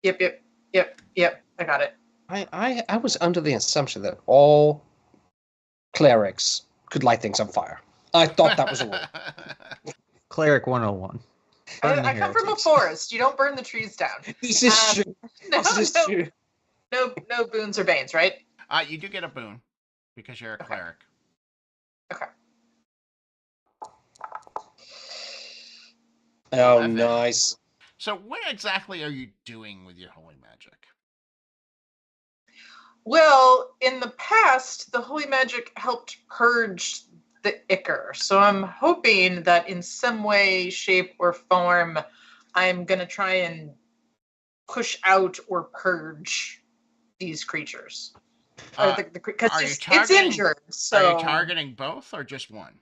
Yep. I got it. I was under the assumption that all clerics could light things on fire. I thought that was a rule. Cleric 101. Burn the I come from a heretics. forest. You don't burn the trees down. This is true. No, This is true. no boons or banes, right? You do get a boon because you're a cleric. Okay. Oh, 11. nice. So what exactly are you doing with your holy magic? Well, in the past, the holy magic helped purge the ichor. So I'm hoping that in some way, shape, or form, I'm going to try and push out or purge these creatures. Because it's injured. So Are you targeting both or just one?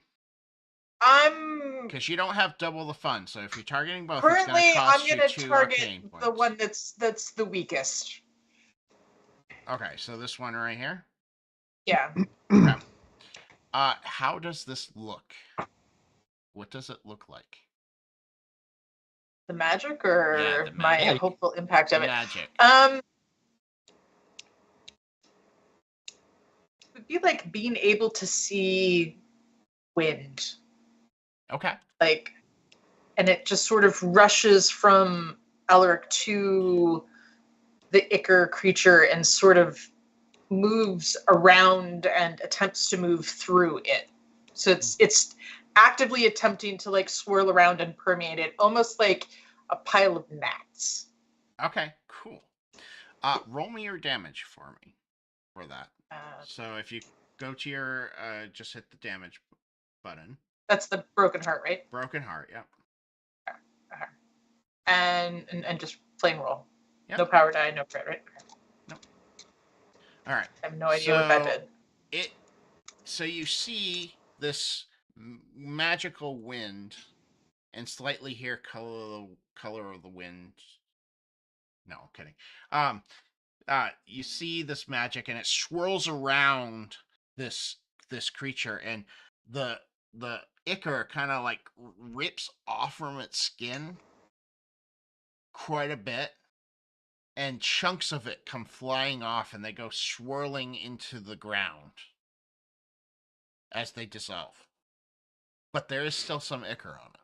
Because you don't have double the fun. So if you're targeting both, currently it's I'm going going to to cost target you 2 arcane points. the one that's the weakest. Okay, so this one right here. Yeah. Okay. How does this look? What does it look like? The magic or Yeah, the my magic. hopeful impact of it? Magic. It would be like being able to see wind. Okay. Like, and it just sort of rushes from Alaric to the ichor creature and sort of moves around and attempts to move through it. So it's actively attempting to like swirl around and permeate it, almost like a pile of gnats. Okay, cool. Roll me your damage for me for that. So if you go to your, just hit the damage button. That's the broken heart, right? Broken heart, yep. Okay. And just plain roll. Yep. No power die, no crit, right? Okay. Nope. All right. I have no idea what that did. So you see this magical wind, and slightly hear color of the wind. No, I'm kidding. You see this magic, and it swirls around this creature, and the ichor kind of like rips off from its skin quite a bit, and chunks of it come flying off, and they go swirling into the ground as they dissolve. But there is still some ichor on it.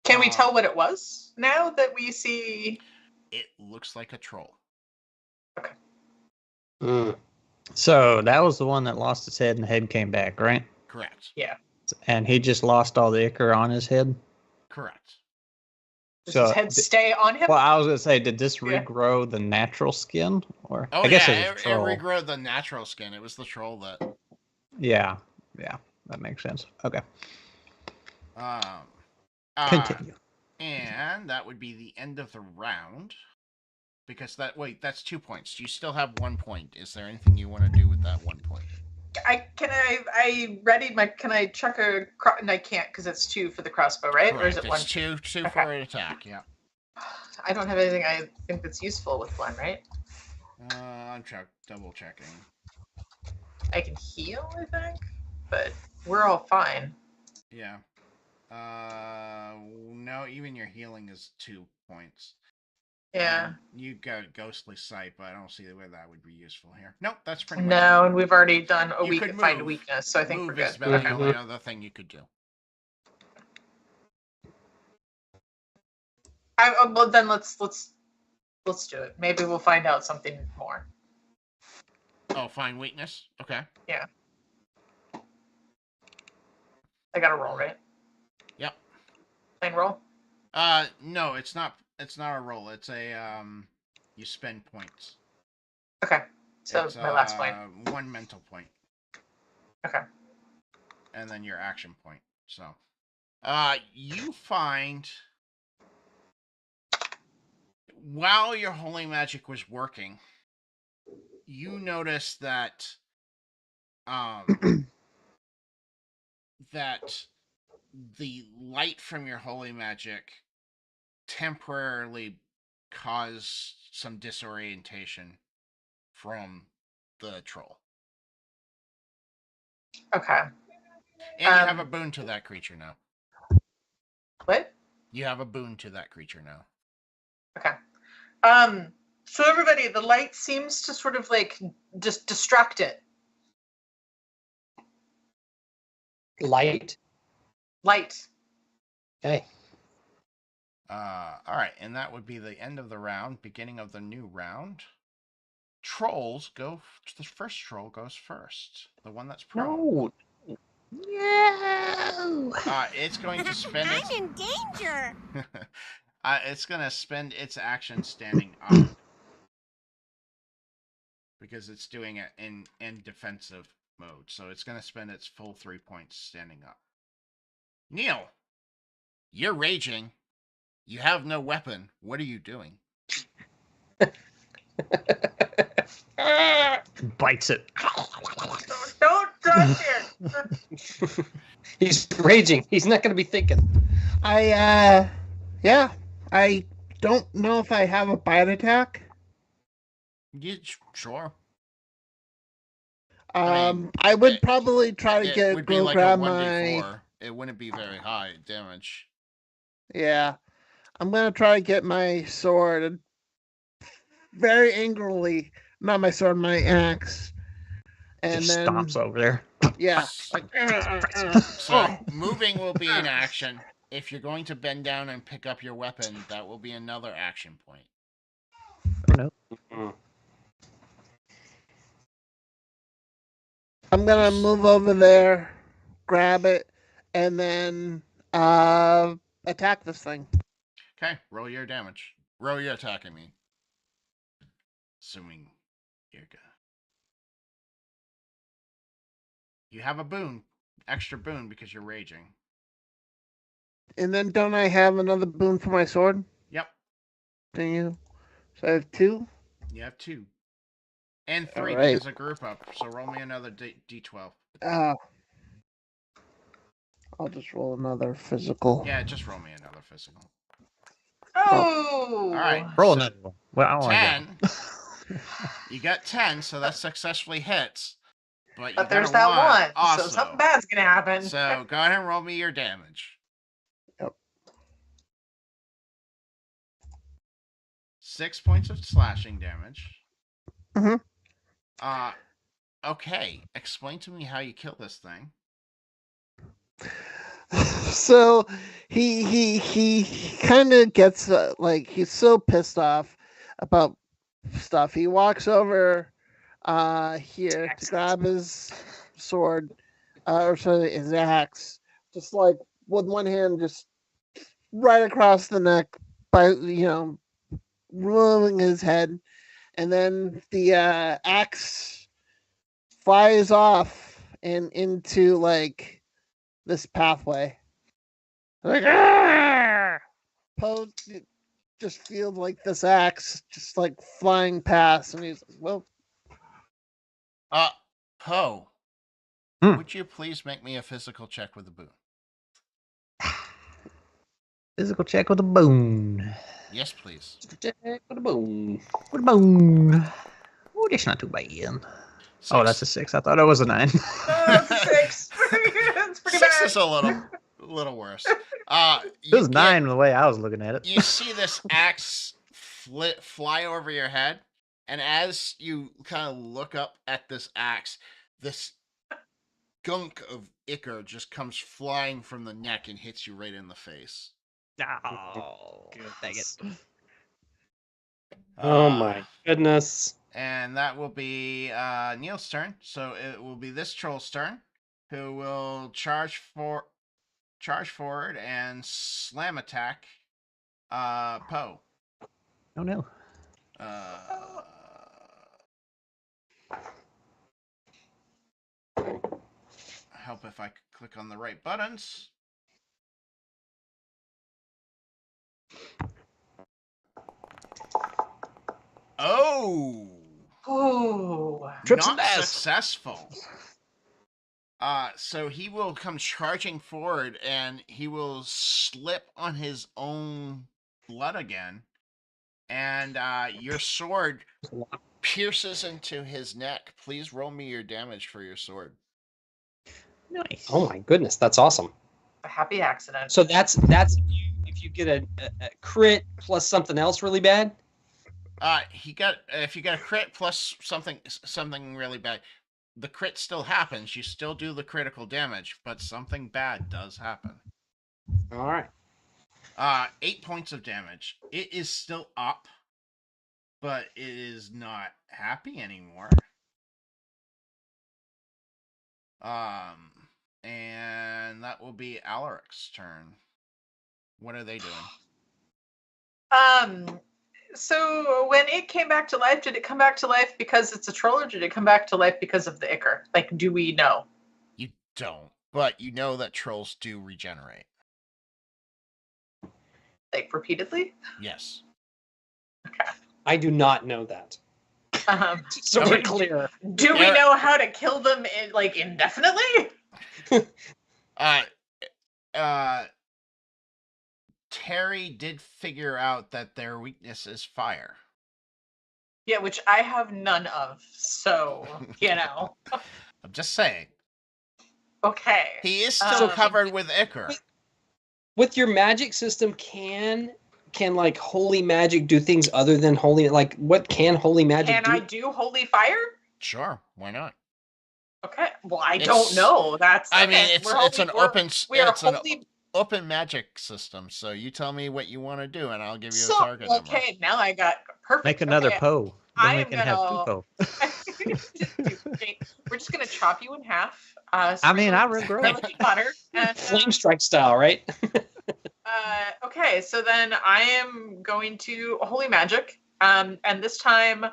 Can we tell what it was now that we see? It looks like a troll. Okay. So that was the one that lost its head and the head came back, right? Correct. Yeah. And he just lost all the ichor on his head? Correct. Does So his head stay on him? Well, I was gonna say, did this Yeah. regrow the natural skin, or Oh, I guess yeah, it's it a troll. regrow the natural skin. It was the troll that. Yeah, that makes sense. Okay, continue. And that would be the end of the round. Because that's 2 points. You still have 1 point. Is there anything you want to do with that 1 point? I readied my. Can I chuck a? And I can't because it's 2 for the crossbow, right? Correct. Or is it it's 1? two Okay. for an attack. Yeah. I don't have anything I think that's useful with 1, right? I'm double checking. I can heal, I think, but we're all fine. Yeah. No, even your healing is 2 points. Yeah. And you got ghostly sight, but I don't see where that would be useful here. Nope, that's pretty much. No, and we've already done a You week could find a move. weakness, so I think Move we're is good. about the Okay. only other thing you could do. Well, then let's do it. Maybe we'll find out something more. Oh, find weakness. Okay. I got to roll, right? Yep. Plain roll. No, it's not. It's not a roll. It's a you spend points. Okay. So It's, my last point. 1 mental point. Okay. And then your action point. So, you find while your holy magic was working, you noticed that that the light from your holy magic temporarily caused some disorientation from the troll. Okay. And you have a boon to that creature now. What? You have a boon to that creature now. Okay. So everybody, the light seems to sort of like just distract it. Light. Light. Okay. All right, and that would be the end of the round, beginning of the new round. Trolls go. The first troll goes first. The one that's prone. No. No. It's going to spend. I'm in danger. It's going to spend its action standing up because it's doing it in defensive mode. So it's going to spend its full 3 points standing up. Neil, you're raging. You have no weapon. What are you doing? Bites it. Don't touch it. He's raging. He's not going to be thinking. I don't know if I have a bite attack. Yeah, sure. I would probably try to It would be go like grab a 1d4. my. It wouldn't be very high damage. Yeah, I'm gonna try to get my sword and very angrily, not my sword, my axe, and Just then stomps over there. yeah, like, So moving will be an action. If you're going to bend down and pick up your weapon, that will be another action point. Oh, no. I'm gonna move over there, grab it, and then attack this thing. Okay, roll your damage. Roll your attack, I mean. Assuming you're good. You have a boon. Extra boon because you're raging. And then don't I have another boon for my sword? Yep. Do you? So I have 2. You have 2. And 3 All right. because of group up. So roll me another D12. I'll just roll another physical. Yeah, just roll me another physical. Oh. All right. Roll so another one. Well, I only got 10. You got 10, so that successfully hits. But you But there's got a that one. Also. So something bad's gonna happen. So go ahead and roll me your damage. Yep. 6 points of slashing damage. Mhm. Okay. Explain to me how you kill this thing. So he kind of gets like he's so pissed off about stuff. He walks over here to grab his sword or sorry, his axe, just like with one hand, just right across the neck by ruining his head, and then the axe flies off and into like this pathway. Like, Poe just feels like this axe just like flying past, and he's like, well, Poe, Hmm. would you please make me a physical check with the boon? Physical check with a boon. Yes, please. Check with a boom. With a boon. Oh, that's not too bad. Oh, that's a 6. I thought it was a 9. That's a 6. It's pretty 6 bad. is a little worse. It was 9 the way I was looking at it. You see this axe fly over your head, and as you kind of look up at this axe, this gunk of ichor just comes flying from the neck and hits you right in the face. Oh, dang it. Oh my goodness. And that will be Neil's turn. So it will be this troll's turn, who will charge forward and slam attack Poe. Oh no. Help if I could click on the right buttons. Oh, Ooh. Trips not and S. successful. So he will come charging forward, and he will slip on his own blood again, and your sword pierces into his neck. Please roll me your damage for your sword. Nice. Oh my goodness, that's awesome. A happy accident. So that's if you get a crit plus something else really bad. If you got a crit plus something really bad, the crit still happens. You still do the critical damage, but something bad does happen. All right. 8 points of damage. It is still up, but it is not happy anymore. And that will be Alaric's turn. What are they doing? So when it came back to life, did it come back to life because it's a troll, or did it come back to life because of the ichor? Like, do we know? You don't, but you know that trolls do regenerate. Like, repeatedly? Yes. Okay. I do not know that. So Okay. we're clear. Do we know how to kill them indefinitely? Terry did figure out that their weakness is fire. Yeah, which I have none of. So, I'm just saying. Okay. He is still Um, covered with ichor. With your magic system, can like holy magic do things other than holy? Like, what can holy magic Can do? I do holy fire? Sure, why not? Okay. Well, I don't know. That's. I okay. mean, it's an open magic system. So you tell me what you want to do, and I'll give you a target number. Okay, now I got perfect. Make another okay. Poe. Then I we am can have two gonna- Poe. We're just gonna chop you in half. I mean, I regrow. Garlic butter. And, Flame strike style, right? okay, so then I am going to holy magic, and this time,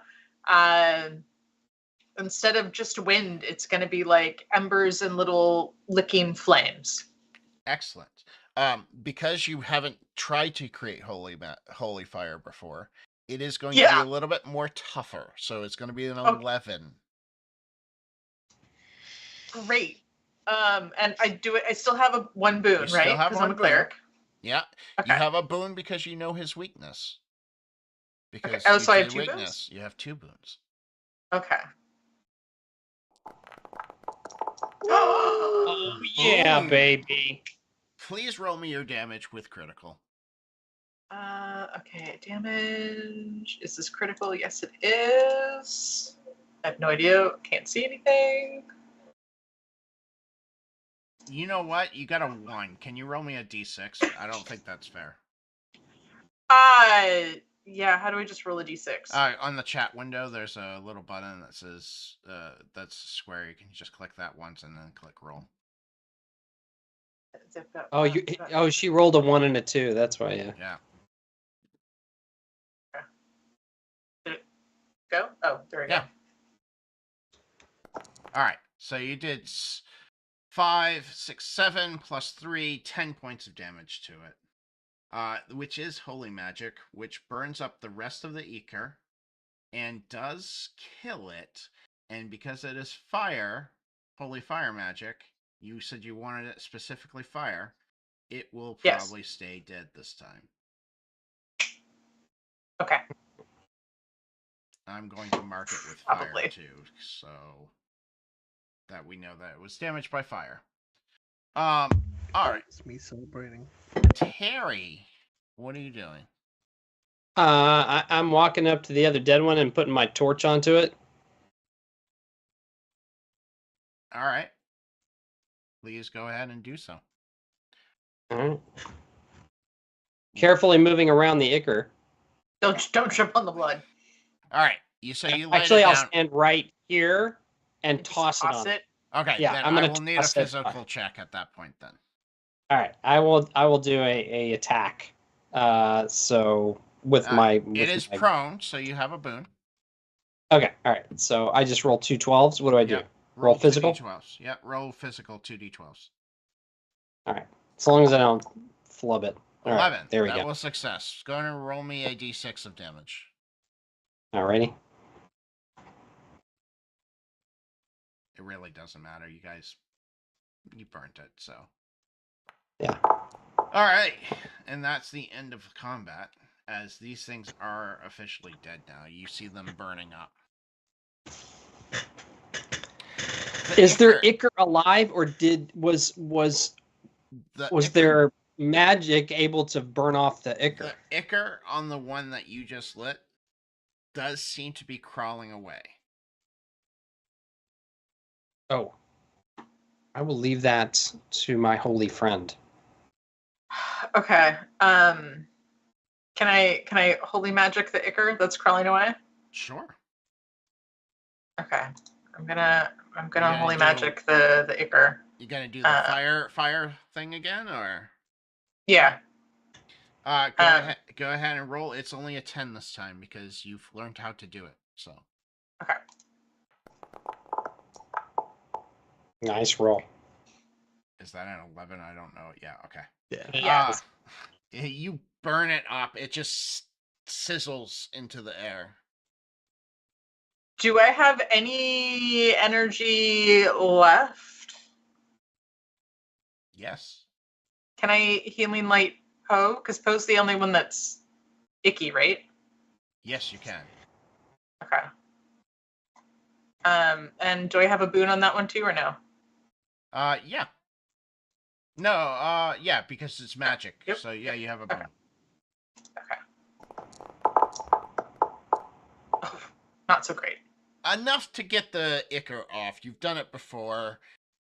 instead of just wind, it's going to be like embers and little licking flames. Excellent. Because you haven't tried to create holy fire before, it is going to be a little bit more tougher. So it's going to be an 11. Great. And I still have one boon, You right? still have Because I'm a one boon. cleric. Yeah. Okay. You have a boon because you know his weakness. Because Okay. Oh, so I have did two weakness. boons? You have 2 boons. Okay. Oh yeah, Boom. baby. Please roll me your damage with critical. Okay, damage. Is this critical? Yes, it is. I have no idea. Can't see anything. You know what? You got a 1. Can you roll me a d6? I don't think that's fair. Yeah, how do I just roll a d6? On the chat window, there's a little button that says, that's square. You can just click that once and then click roll. Oh, she rolled a 1 and a 2. That's why, yeah. Yeah. Did it go? Oh, there we go. All right. So you did 5, 6, 7 plus 3, 10 points of damage to it. Which is holy magic, which burns up the rest of the ichor and does kill it. And because it is fire, holy fire magic, you said you wanted it specifically fire, it will probably stay dead this time. Okay. I'm going to mark it with fire too, so that we know that it was damaged by fire. All right. It's me celebrating. Terry, what are you doing? I'm walking up to the other dead one and putting my torch onto it. All right. Please go ahead and do so. All right. Carefully moving around the ichor. Don't trip on the blood. All right. You light Actually, it I'll down. stand right here and toss it on. Okay. Yeah, then I'm I gonna will need a toss it. physical check at that point then. All right, I will do a attack. So with my it is prone, so you have a boon. Okay, all right. So I just roll 2 12s. What do I do? Yep. Roll physical? 2d12s. Yeah, roll physical 2d12s. All right. As long as I don't flub it. All 11. Right, there we that go. was success. Go ahead and roll me a d6 of damage. Alrighty. It really doesn't matter. You guys, you burnt it, so. Yeah. All right, and that's the end of combat. As these things are officially dead now, you see them burning up. Is there Ichor alive, or was Ichor, there magic able to burn off the Ichor? The Ichor on the one that you just lit does seem to be crawling away. Oh. I will leave that to my holy friend. Okay. Can I holy magic the Ichor that's crawling away? Sure. Okay. I'm gonna Yeah, holy magic the Ichor. You gonna do the fire thing again, or? Yeah. Go ahead and roll. It's only a 10 this time because you've learned how to do it. So. Okay. Nice roll. Is that an 11? I don't know. Yeah. Okay. Yeah. Yeah. You burn it up. It just sizzles into the air. Do I have any energy left? Yes. Can I healing light Poe? Because Poe's the only one that's icky, right? Yes, you can. Okay. And do I have a boon on that one too, or no? Yeah. No, yeah, because it's magic. Yep. So yeah, you have a boon. Okay. Oh, not so great. Enough to get the Ichor off. You've done it before.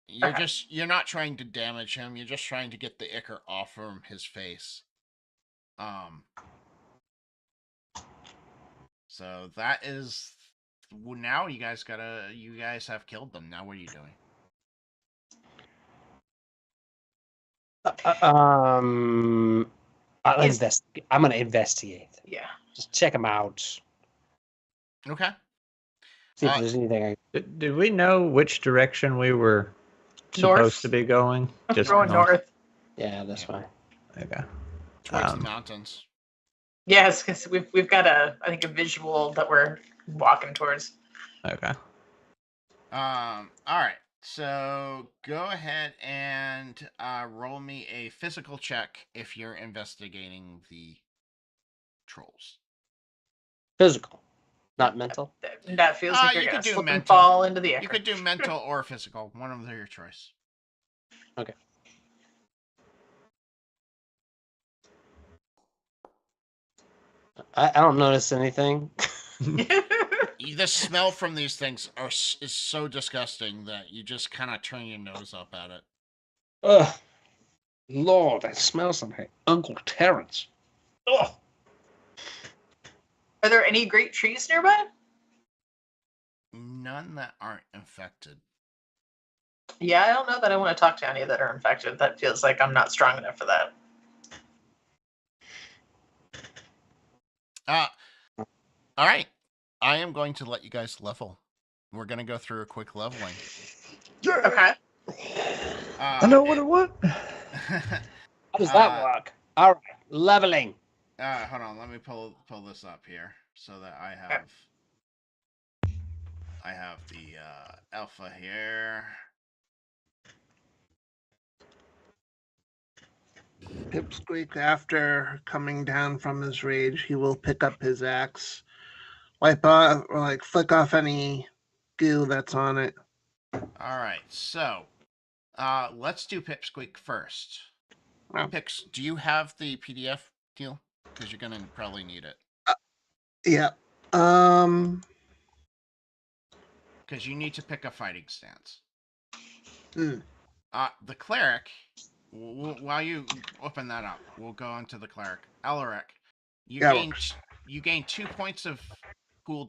You're not trying to damage him. You're just trying to get the Ichor off from his face. So that is now you guys have killed them. Now what are you doing? I'm gonna investigate. Yeah. Just check them out. Okay. See if there's anything. Did we know which direction we were supposed to be going? Just going north. Yeah, that's fine. Okay. Towards the mountains. Yes, because we've got a visual that we're walking towards. Okay. All right. So go ahead and roll me a physical check if you're investigating the trolls. Physical, not mental. That feels like you're you gonna could do slip and mental. fall into the Ichor. You could do mental or physical. One of them your choice. Okay. I don't notice anything. The smell from these things is so disgusting that you just kind of turn your nose up at it. Ugh. Lord, that smells like Uncle Terrence. Ugh. Are there any great trees nearby? None that aren't infected. Yeah, I don't know that I want to talk to any that are infected. That feels like I'm not strong enough for that. All right. I am going to let you guys level. We're going to go through a quick leveling. Okay. I know what I want. How does that work? All right, leveling. Hold on. Let me pull this up here so that I have the alpha here. Pipsqueak, after coming down from his rage, he will pick up his axe, wipe off, or like flick off any goo that's on it. All right, so let's do Pipsqueak first. Oh. Pips, do you have the PDF deal? Because you're gonna probably need it. Yeah. Because you need to pick a fighting stance. Mm. The cleric. While you open that up, we'll go on to the cleric. Alaric, you gain 2 points of pool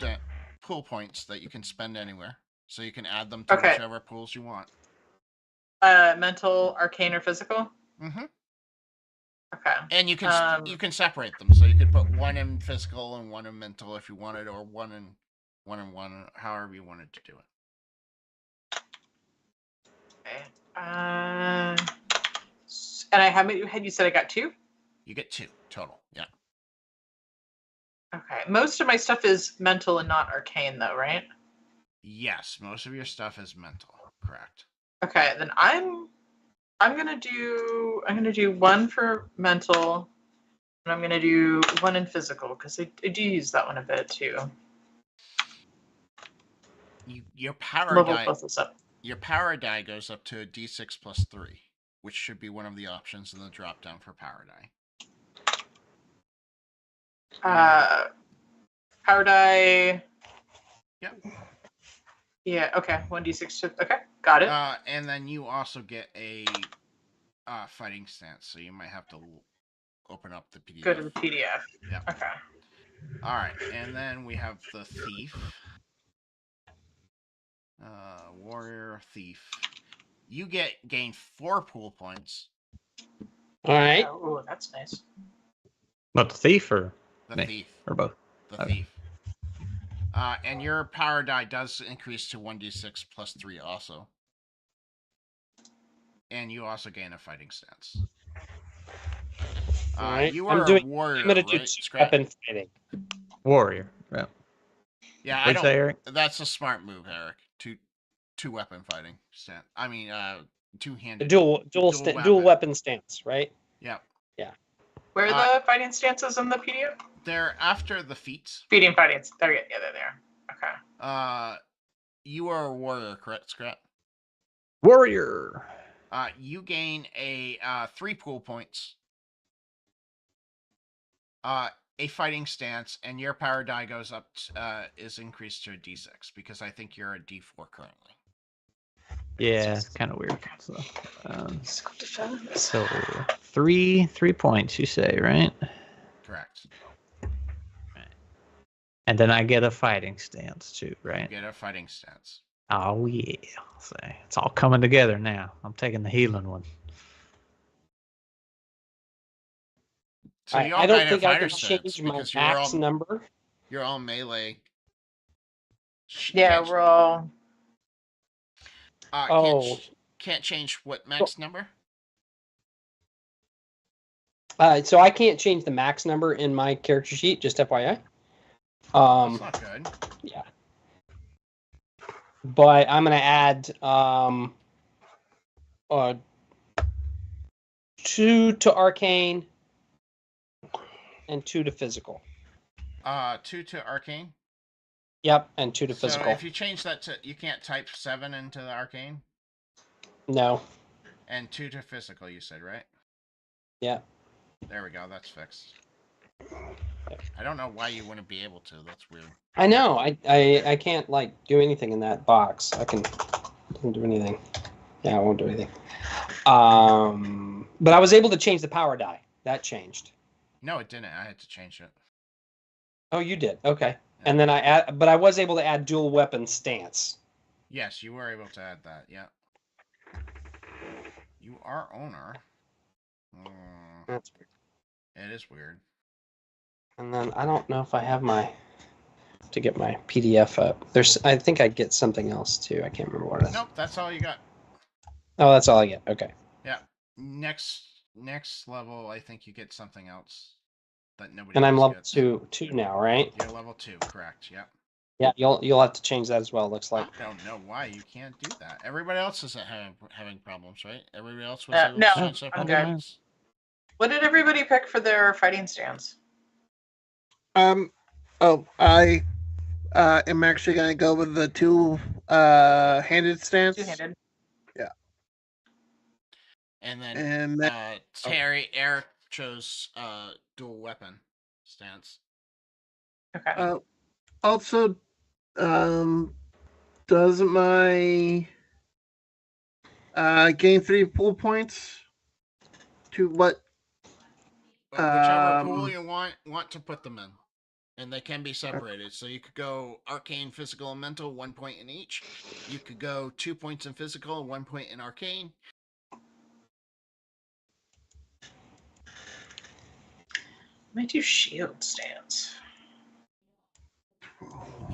points that you can spend anywhere, so you can add them to whichever pools you want. Mental, arcane, or physical. Mm-hmm. Okay. And you can separate them, so you could put one in physical and one in mental if you wanted, or one in one, however you wanted to do it. Okay. And how many had you said I got 2? You get 2 total. Yeah. Okay. Most of my stuff is mental and not arcane, though, right? Yes, most of your stuff is mental. Correct. Okay, then I'm gonna do one for mental, and I'm gonna do one in physical because I do use that one a bit too. Your power Level die. both those up. Your power die goes up to a d6 plus 3, which should be one of the options in the drop down for power die. Power die. Yep. Yeah. Okay. 1d6. Okay. Got it. And then you also get a fighting stance, so you might have to open up the PDF. Go to the PDF. Yeah. Okay. All right, and then we have the thief. Warrior thief. You gain 4 pool points. All right. Oh, that's nice. But the thief or The me? thief. Or both? The Okay. thief. And your power die does increase to 1d6 plus 3 also. And you also gain a fighting stance. All right. You I'm are a doing- warrior, I'm gonna do right? two Scrap? weapon fighting. Warrior. Yeah. Yeah, I What'd you say, don't. Eric? That's a smart move, Eric. Two weapon fighting stance. I mean, two-handed. Dual weapon. weapon stance, right? Yeah. Where are the fighting stances in the PDF? They're after the feats. Feeding fighting. There. Yeah, they're there. Okay. You are a warrior, correct, Scrap? Warrior. You gain a 3 pool points. A fighting stance, and your power die goes up. Is increased to a d6 because I think you're a d4 currently. Yeah, it's kind of weird. So, Physical defense. so 3 points, you say, right? Correct. And then I get a fighting stance too, right? You get a fighting stance. Oh yeah. So it's all coming together now. I'm taking the healing one. So you all I don't gain a think I fighter can stance change my because max number. you're all melee. Yeah, Can't- we're all. can't change what max number? So I can't change the max number in my character sheet, just FYI. That's not good. Yeah. But I'm gonna add 2 to arcane and 2 to physical. 2 to arcane. Yep, and 2 to So physical. if you change that to, you can't type 7 into the arcane, No. and 2 to physical. You said, right? Yeah. There we go. That's fixed. I don't know why you wouldn't be able to. That's weird. I know. I can't like do anything in that box. I can do anything. Yeah, I won't do anything. But I was able to change the power die. That changed. No, it didn't. I had to change it. Oh, you did. Okay. And then but I was able to add dual weapon stance. Yes, you were able to add that. Yeah. You are owner. That's weird. It is weird. And then I don't know if I have to get my PDF up. I think I get something else too. I can't remember what it is. Nope, that's all you got. Oh, that's all I get. Okay. Yeah. Next level, I think you get something else that nobody. And I'm else level gets. two now, right? You're level 2, correct? Yep. Yeah, you'll have to change that as well. Looks like. I don't know why you can't do that. Everybody else is having problems, right? Everybody else was able No, to change their I'm problems. What did everybody pick for their fighting stance? I am actually gonna go with the handed stance. Two-handed. And then Eric chose dual weapon stance. Okay. Also, does my gain 3 pool points to what? Whichever pool you want to put them in. And they can be separated. So you could go arcane, physical, and mental, 1 point in each. You could go 2 points in physical, 1 point in arcane. Might do shield stance.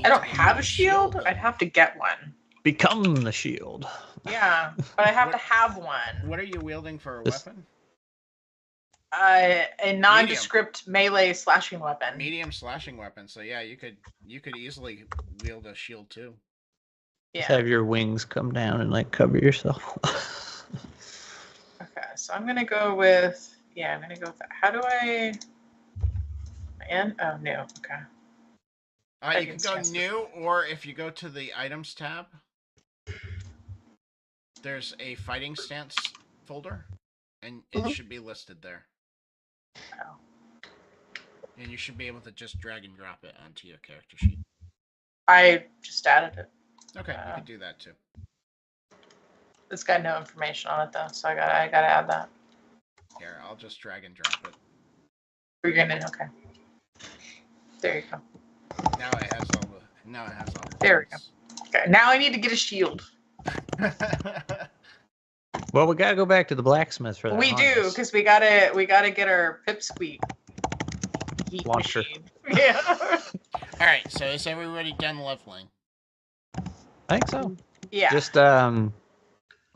I don't have a shield. I'd have to get one. Become the shield. Yeah, but I have to have one. What are you wielding for a This- weapon? A nondescript melee slashing weapon. Medium slashing weapon. So yeah, you could easily wield a shield too. Just Yeah. have your wings come down and like cover yourself. Okay, so I'm gonna go with I'm gonna go with that. How do I? Oh, new. Okay. You can go new, or if you go to the items tab, there's a fighting stance folder, and it should be listed there. Oh. And you should be able to just drag and drop it onto your character sheet. I just added it. Okay, you can do that too. It's got no information on it though, so I gotta add that. Here, I'll just drag and drop it. We're gonna okay. There you go. Now it has all the. There we go. Okay, now I need to get a shield. Well, we gotta go back to the blacksmith for that. We do, because we gotta get our pipsqueak heat Launcher. machine. Yeah. All right, so is everybody done leveling? I think so. Yeah. Just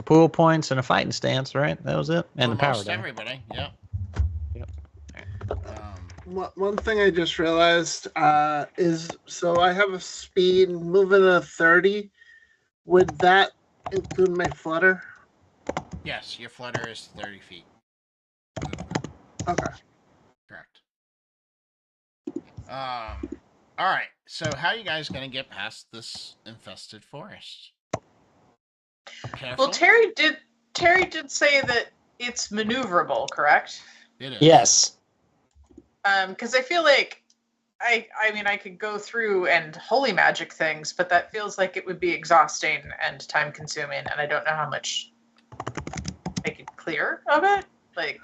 pool points and a fighting stance, right? That was it, and For the power most down. everybody, yep. One thing I just realized is so I have a speed moving a 30. Would that include my flutter? Yes, your flutter is 30 feet. Okay. Correct. All right. So how are you guys gonna get past this infested forest? Careful. Well, Terry did say that it's maneuverable, correct? It is. Yes. Because I feel like I mean I could go through and holy magic things, but that feels like it would be exhausting and time consuming, and I don't know how much I could clear of it. Like,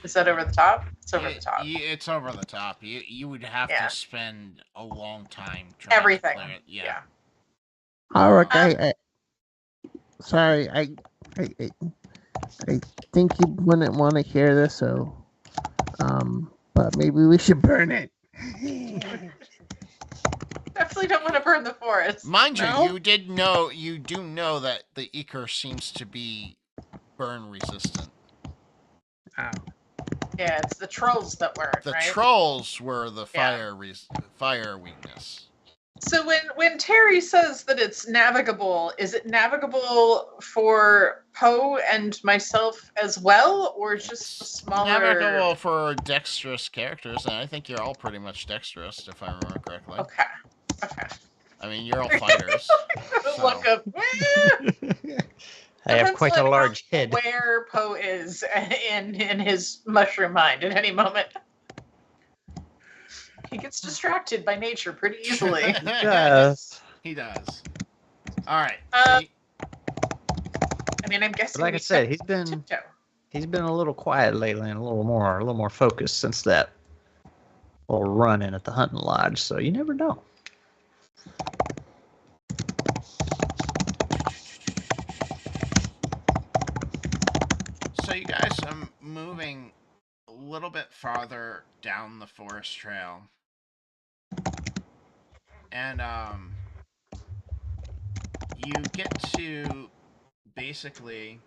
is that over the top? It's over the top. It's over the top. You would have Yeah. to spend a long time trying Everything. to clear it. Yeah. Alric, sorry, I think you wouldn't want to hear this, so but maybe we should burn it. Definitely don't want to burn the forest. Mind No? you, you do know that the Eker seems to be burn resistant. Oh. Yeah, it's the trolls that weren't, The right? trolls were the Yeah. fire weakness. So when Terry says that it's navigable, is it navigable for Poe and myself as well, or just smaller? Navigable for dexterous characters, and I think you're all pretty much dexterous, if I remember correctly. Okay. Okay. I mean, you're all fighters. Look up. I have quite a large head. Where Poe is in his mushroom mind at any moment. He gets distracted by nature pretty easily. Yes. He does. All right. I mean, I'm guessing. Like I said, he's tiptoe. been a little quiet lately and a little more focused since that little run in at the hunting lodge. So you never know. So you guys are moving a little bit farther down the forest trail. And you get to basically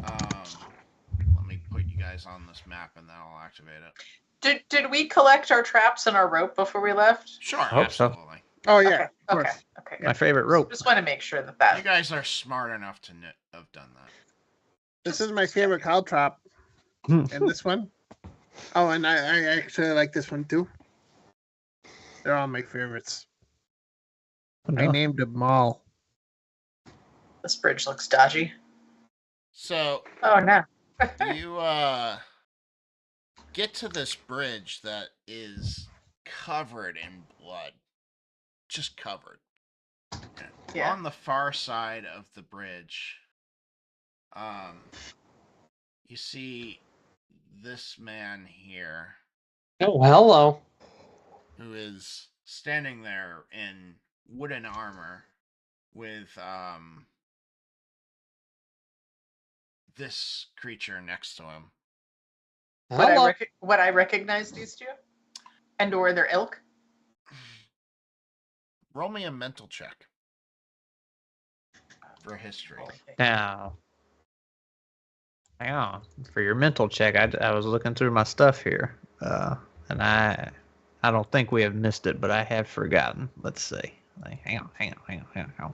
let me put you guys on this map and then I'll activate it. Did we collect our traps and our rope before we left? Sure, hope so. absolutely. Oh yeah. Okay. Okay. My favorite rope. Just want to make sure You that. guys are smart enough to have done that. This is my favorite cow trap. And this one. Oh, and I actually like this one too. They're all my favorites. I named them all. This bridge looks dodgy. So Oh no. you get to this bridge that is covered in blood. Just covered. Yeah. On the far side of the bridge, you see this man here Oh, hello. who is standing there in wooden armor with this creature next to him. Hello. Would I recognize these two? And or their ilk? Roll me a mental check for history. Now, Hang on. For your mental check, I was looking through my stuff here, and I don't think we have missed it, but I have forgotten. Let's see. Hang on.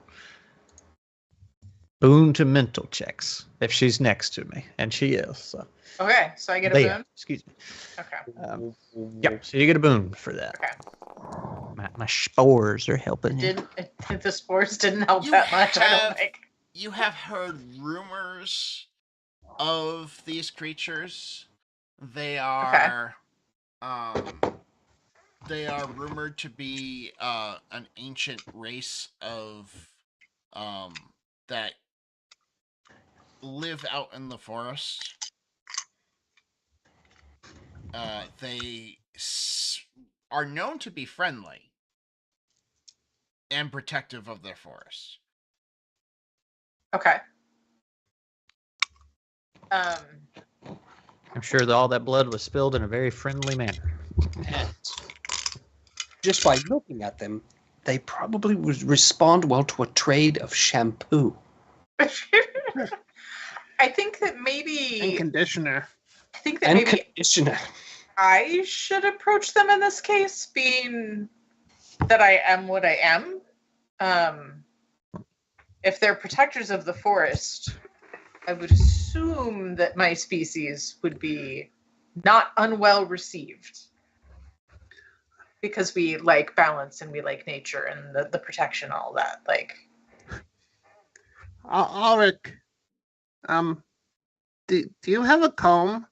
Boon to mental checks if she's next to me, and she is. So. Okay, so I get a There, boon. excuse me. Okay. Yep. So you get a boon for that. Okay. My spores are helping you. The sports didn't help You that much. I have- don't think. You have heard rumors of these creatures. They are they are rumored to be an ancient race of that live out in the forest. They are known to be friendly and protective of their forest. Okay. I'm sure that all that blood was spilled in a very friendly manner. And just by looking at them, they probably would respond well to a trade of shampoo. I think that maybe. And conditioner. I think that And maybe conditioner. I should approach them in this case, being that I am what I am. If they're protectors of the forest, I would assume that my species would be not unwell received. Because we like balance and we like nature and the protection, all that. Like, Ulrich, do you have a comb?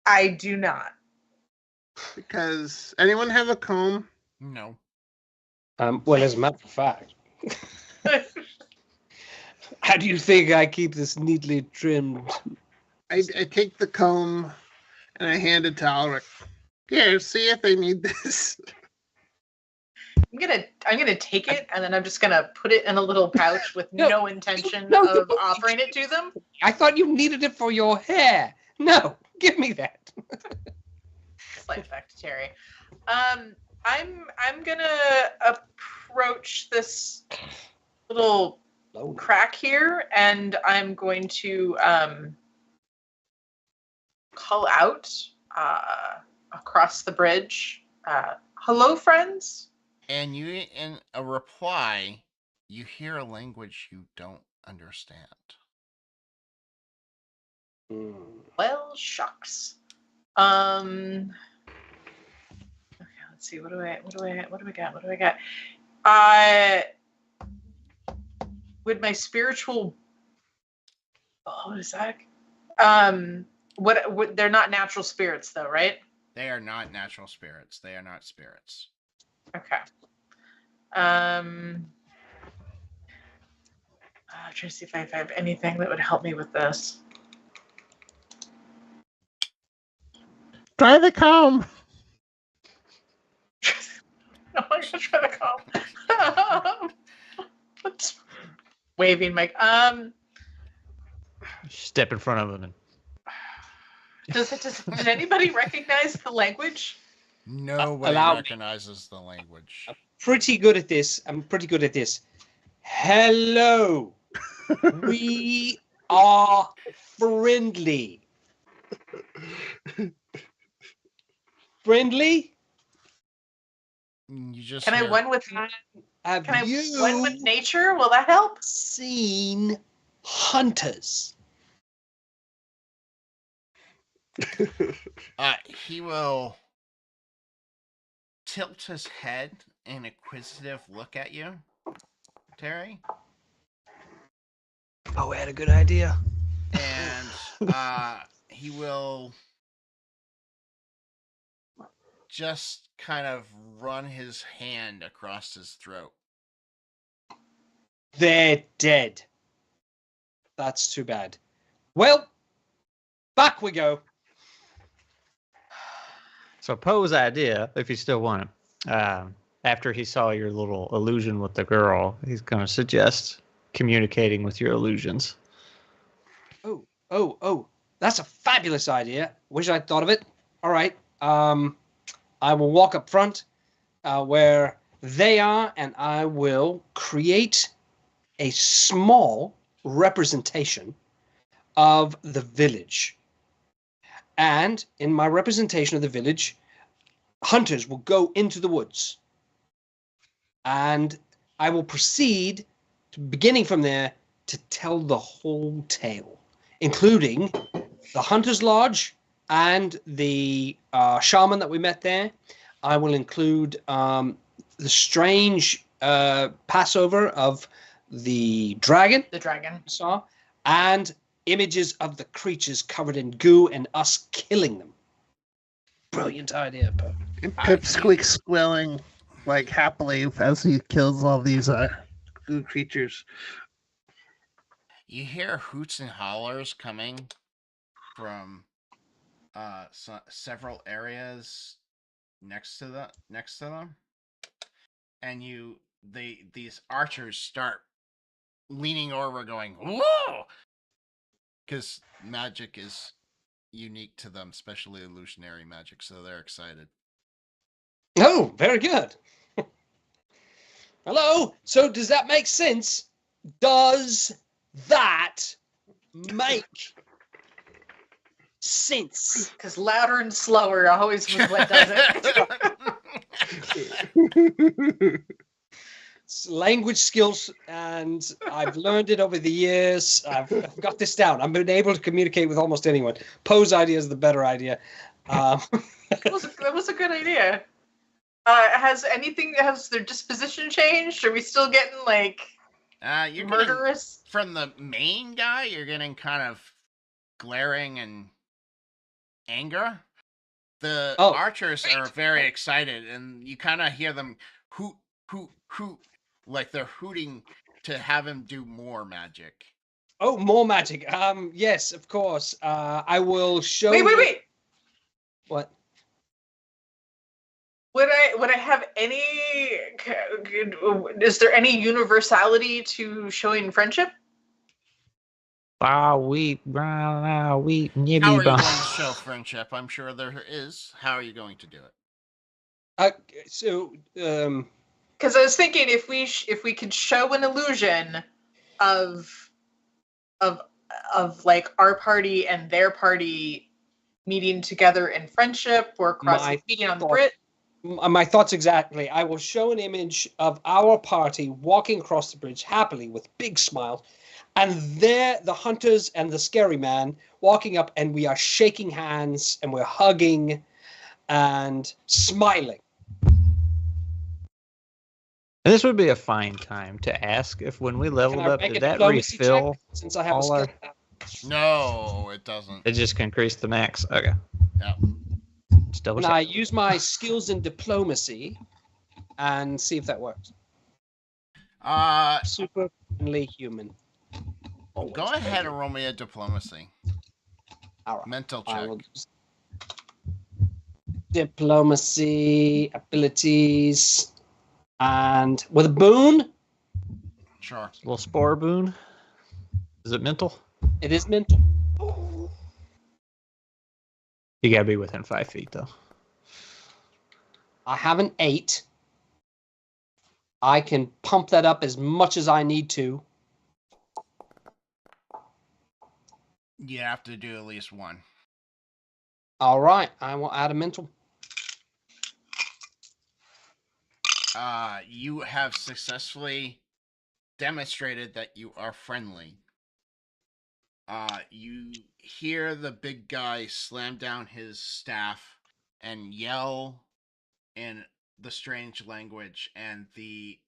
I do not. Because anyone have a comb? No. Well, as a matter of fact, how do you think I keep this neatly trimmed? I take the comb and I hand it to Ulrich. Here, see if they need this. I'm gonna take it and then I'm just gonna put it in a little pouch with no intention no, of no. offering it to them. I thought you needed it for your hair. No, give me that. Slight back to Terry. I'm gonna approach this little crack here and I'm going to call out across the bridge. Hello, friends. And you, in a reply, you hear a language you don't understand. Well, shucks. Okay, let's see. What do we got? Would my spiritual, what is that? What they're not natural spirits though, right? They are not natural spirits. They are not spirits. Okay. I'm trying to see if I have anything that would help me with this. Try the comb. No, I'm gonna try to call. Waving Mike. Step in front of him and Does anybody recognize the language? Nobody allow me. recognizes the language. Pretty good at this. I'm pretty good at this. Hello. We are friendly. Friendly? You just Can I hear- one with Have Can I you one with nature? Will that help? seen hunters? He will tilt his head in inquisitive look at you, Terry, Oh, I had a good idea. and he will just kind of run his hand across his throat. They're dead. That's too bad. Well, back we go. so Poe's idea, if you still want it, after he saw your little illusion with the girl, he's going to suggest communicating with your illusions. Oh, that's a fabulous idea. Wish I'd thought of it. All right. I will walk up front where they are, and I will create a small representation of the village. And in my representation of the village, hunters will go into the woods. And I will proceed, beginning from there, to tell the whole tale, including the Hunter's Lodge and the shaman that we met there. I will include the strange Passover of the dragon. The dragon. Saw, and images of the creatures covered in goo and us killing them. Brilliant idea, Pip. And Pip squeaks squealing like happily as he kills all these goo creatures. You hear hoots and hollers coming from several areas next to them, and these archers start leaning over, going whoa, because magic is unique to them, especially illusionary magic. So they're excited. Oh, very good. Hello. So does that make sense? Does that make sense? Because louder and slower always was what does it. Language skills, and I've learned it over the years. I've got this down. I've been able to communicate with almost anyone. Poe's idea is the better idea. That was a good idea. Has their disposition changed? Are we still getting like You're murderous? From the main guy, you're getting kind of glaring and anger. The archers are very excited, and you kind of hear them hoot, hoot, hoot, like they're hooting to have him do more magic. Oh, more magic. Yes, of course. I will show Wait. What? Would I have any? Is there any universality to showing friendship? How are you going to show friendship? I'm sure there is. How are you going to do it? Because I was thinking if we could show an illusion of like our party and their party meeting together in friendship or meeting on the Brit. My thoughts exactly. I will show an image of our party walking across the bridge happily with big smiles, and there the hunters and the scary man walking up, and we are shaking hands and we're hugging and smiling. And this would be a fine time to ask if when we leveled up, did that refill since I have all our... No, it doesn't. It just increased the max. Okay. Yep. Can I use my skills in diplomacy and see if that works? Super friendly human. Go ahead and roll me a diplomacy. All right. Mental check. Diplomacy, abilities, and with a boon? Sure. A little spore boon. Is it mental? It is mental. You gotta be within 5 feet, though. I have an 8. I can pump that up as much as I need to. You have to do at least one. All right. I will add a mental. You have successfully demonstrated that you are friendly. You hear the big guy slam down his staff and yell in the strange language, and the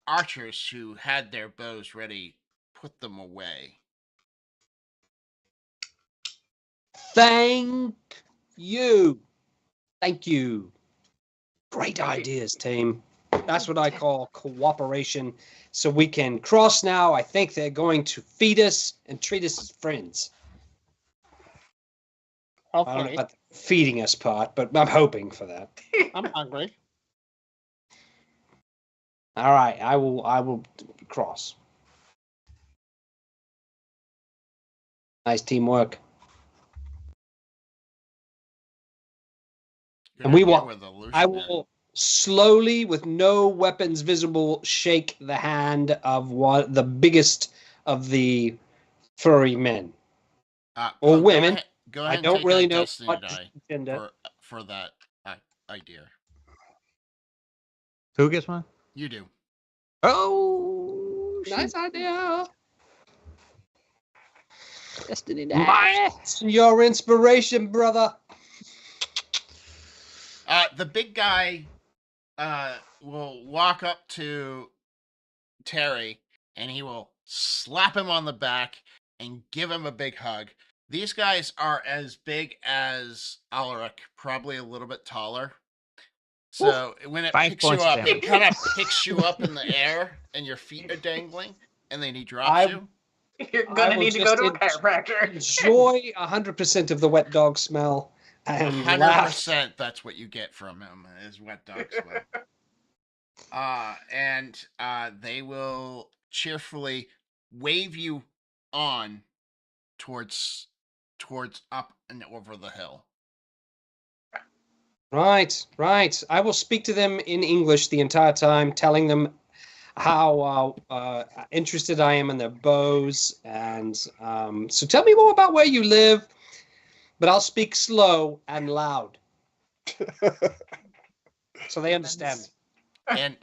archers who had their bows ready put them away. Thank you. Thank you. Great ideas, team. That's what I call cooperation. So we can cross now. I think they're going to feed us and treat us as friends. Hopefully. I don't know about the feeding us part, but I'm hoping for that. I'm hungry. All right, I will cross. Nice teamwork. And we will. I will slowly, with no weapons visible, shake the hand of the biggest of the furry men or Go women. ahead, go I ahead and don't take really a know destiny what die gender. for that idea. Who gets one? You do. Oh, Nice idea. Destiny Your inspiration, brother. The big guy will walk up to Terry and he will slap him on the back and give him a big hug. These guys are as big as Alaric, probably a little bit taller. So when it 5 picks you points up, damage. it kind of picks you up in the air and your feet are dangling, and then he drops you. You're I gonna will need to go just to a chiropractor. Enjoy 100% of the wet dog smell and laugh. 100%. That's what you get from him is wet dog smell. And they will cheerfully wave you on towards up and over the hill. Right, right. I will speak to them in English the entire time, telling them how interested I am in their bows. And so tell me more about where you live, but I'll speak slow and loud. So they understand me. And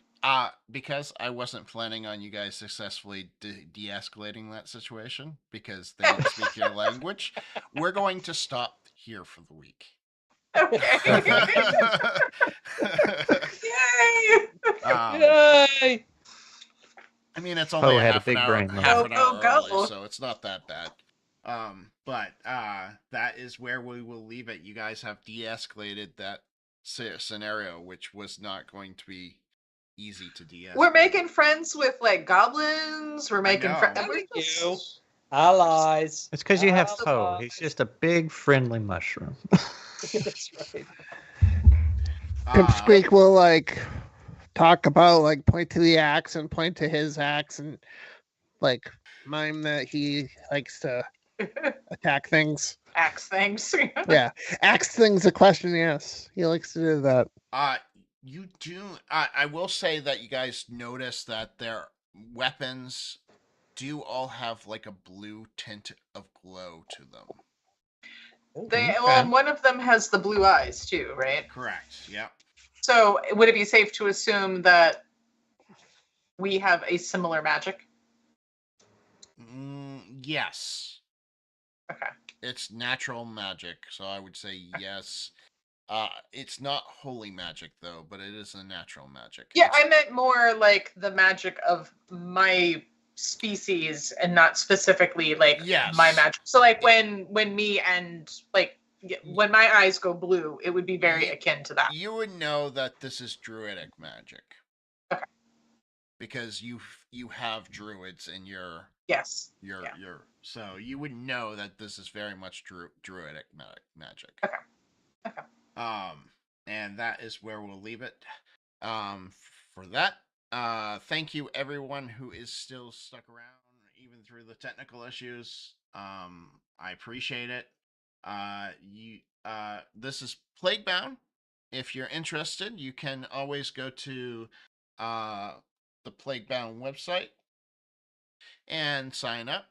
because I wasn't planning on you guys successfully de-escalating that situation because they didn't speak your language, we're going to stop here for the week. Okay. Yay! Yay! I mean, it's only had a half an big hour, brain, half an Go, hour go, early, go. so it's not that bad. But that is where we will leave it. You guys have de-escalated that scenario, which was not going to be easy to de-escalate. We're making friends with like goblins. We're making know. friends. Thank you. Allies. It's because you have Allies. Poe. He's just a big friendly mushroom. That's right. Pipsqueak will like talk about like point to the axe and point to his axe and like mime that he likes to attack things. Axe things. Yeah, axe things. A question. Yes, he likes to do that. You do. I will say that you guys notice that their weapons do all have like a blue tint of glow to them. Well, and one of them has the blue eyes too, right? Correct. Yep. So would it be safe to assume that we have a similar magic? Yes. Okay. It's natural magic, so I would say yes. It's not holy magic though, but it is a natural magic. Yeah, I meant more like the magic of my species and not specifically like my magic. So like when me and like when my eyes go blue, it would be very akin to that. You would know that this is druidic magic. Okay. Because you have druids in your so you would know that this is very much druidic magic. Okay. And that is where we'll leave it. For that, thank you everyone who is still stuck around even through the technical issues. I appreciate it. This is Plaguebound. If you're interested, you can always go to the Plaguebound website and sign up.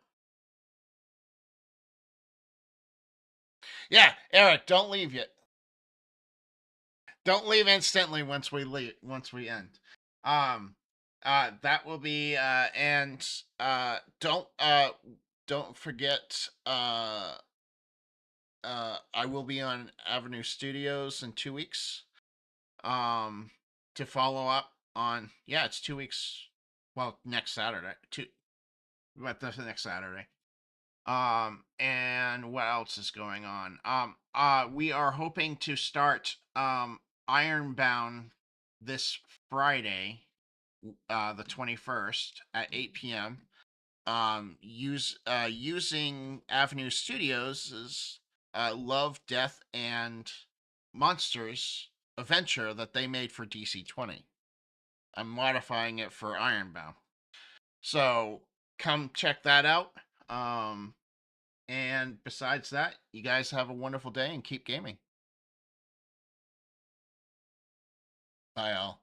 Yeah, Eric, don't leave yet. Don't leave instantly once we end. That will be and don't forget I will be on Avenue Studios in 2 weeks. To follow up on it's 2 weeks. Well, next Saturday. But that's the next Saturday. And what else is going on? We are hoping to start Ironbound this Friday, the 21st at 8 p.m. Using Avenue Studios' Love, Death, and Monsters adventure that they made for DC-20. I'm modifying it for Ironbound. So come check that out. And besides that, you guys have a wonderful day and keep gaming. Bye, all.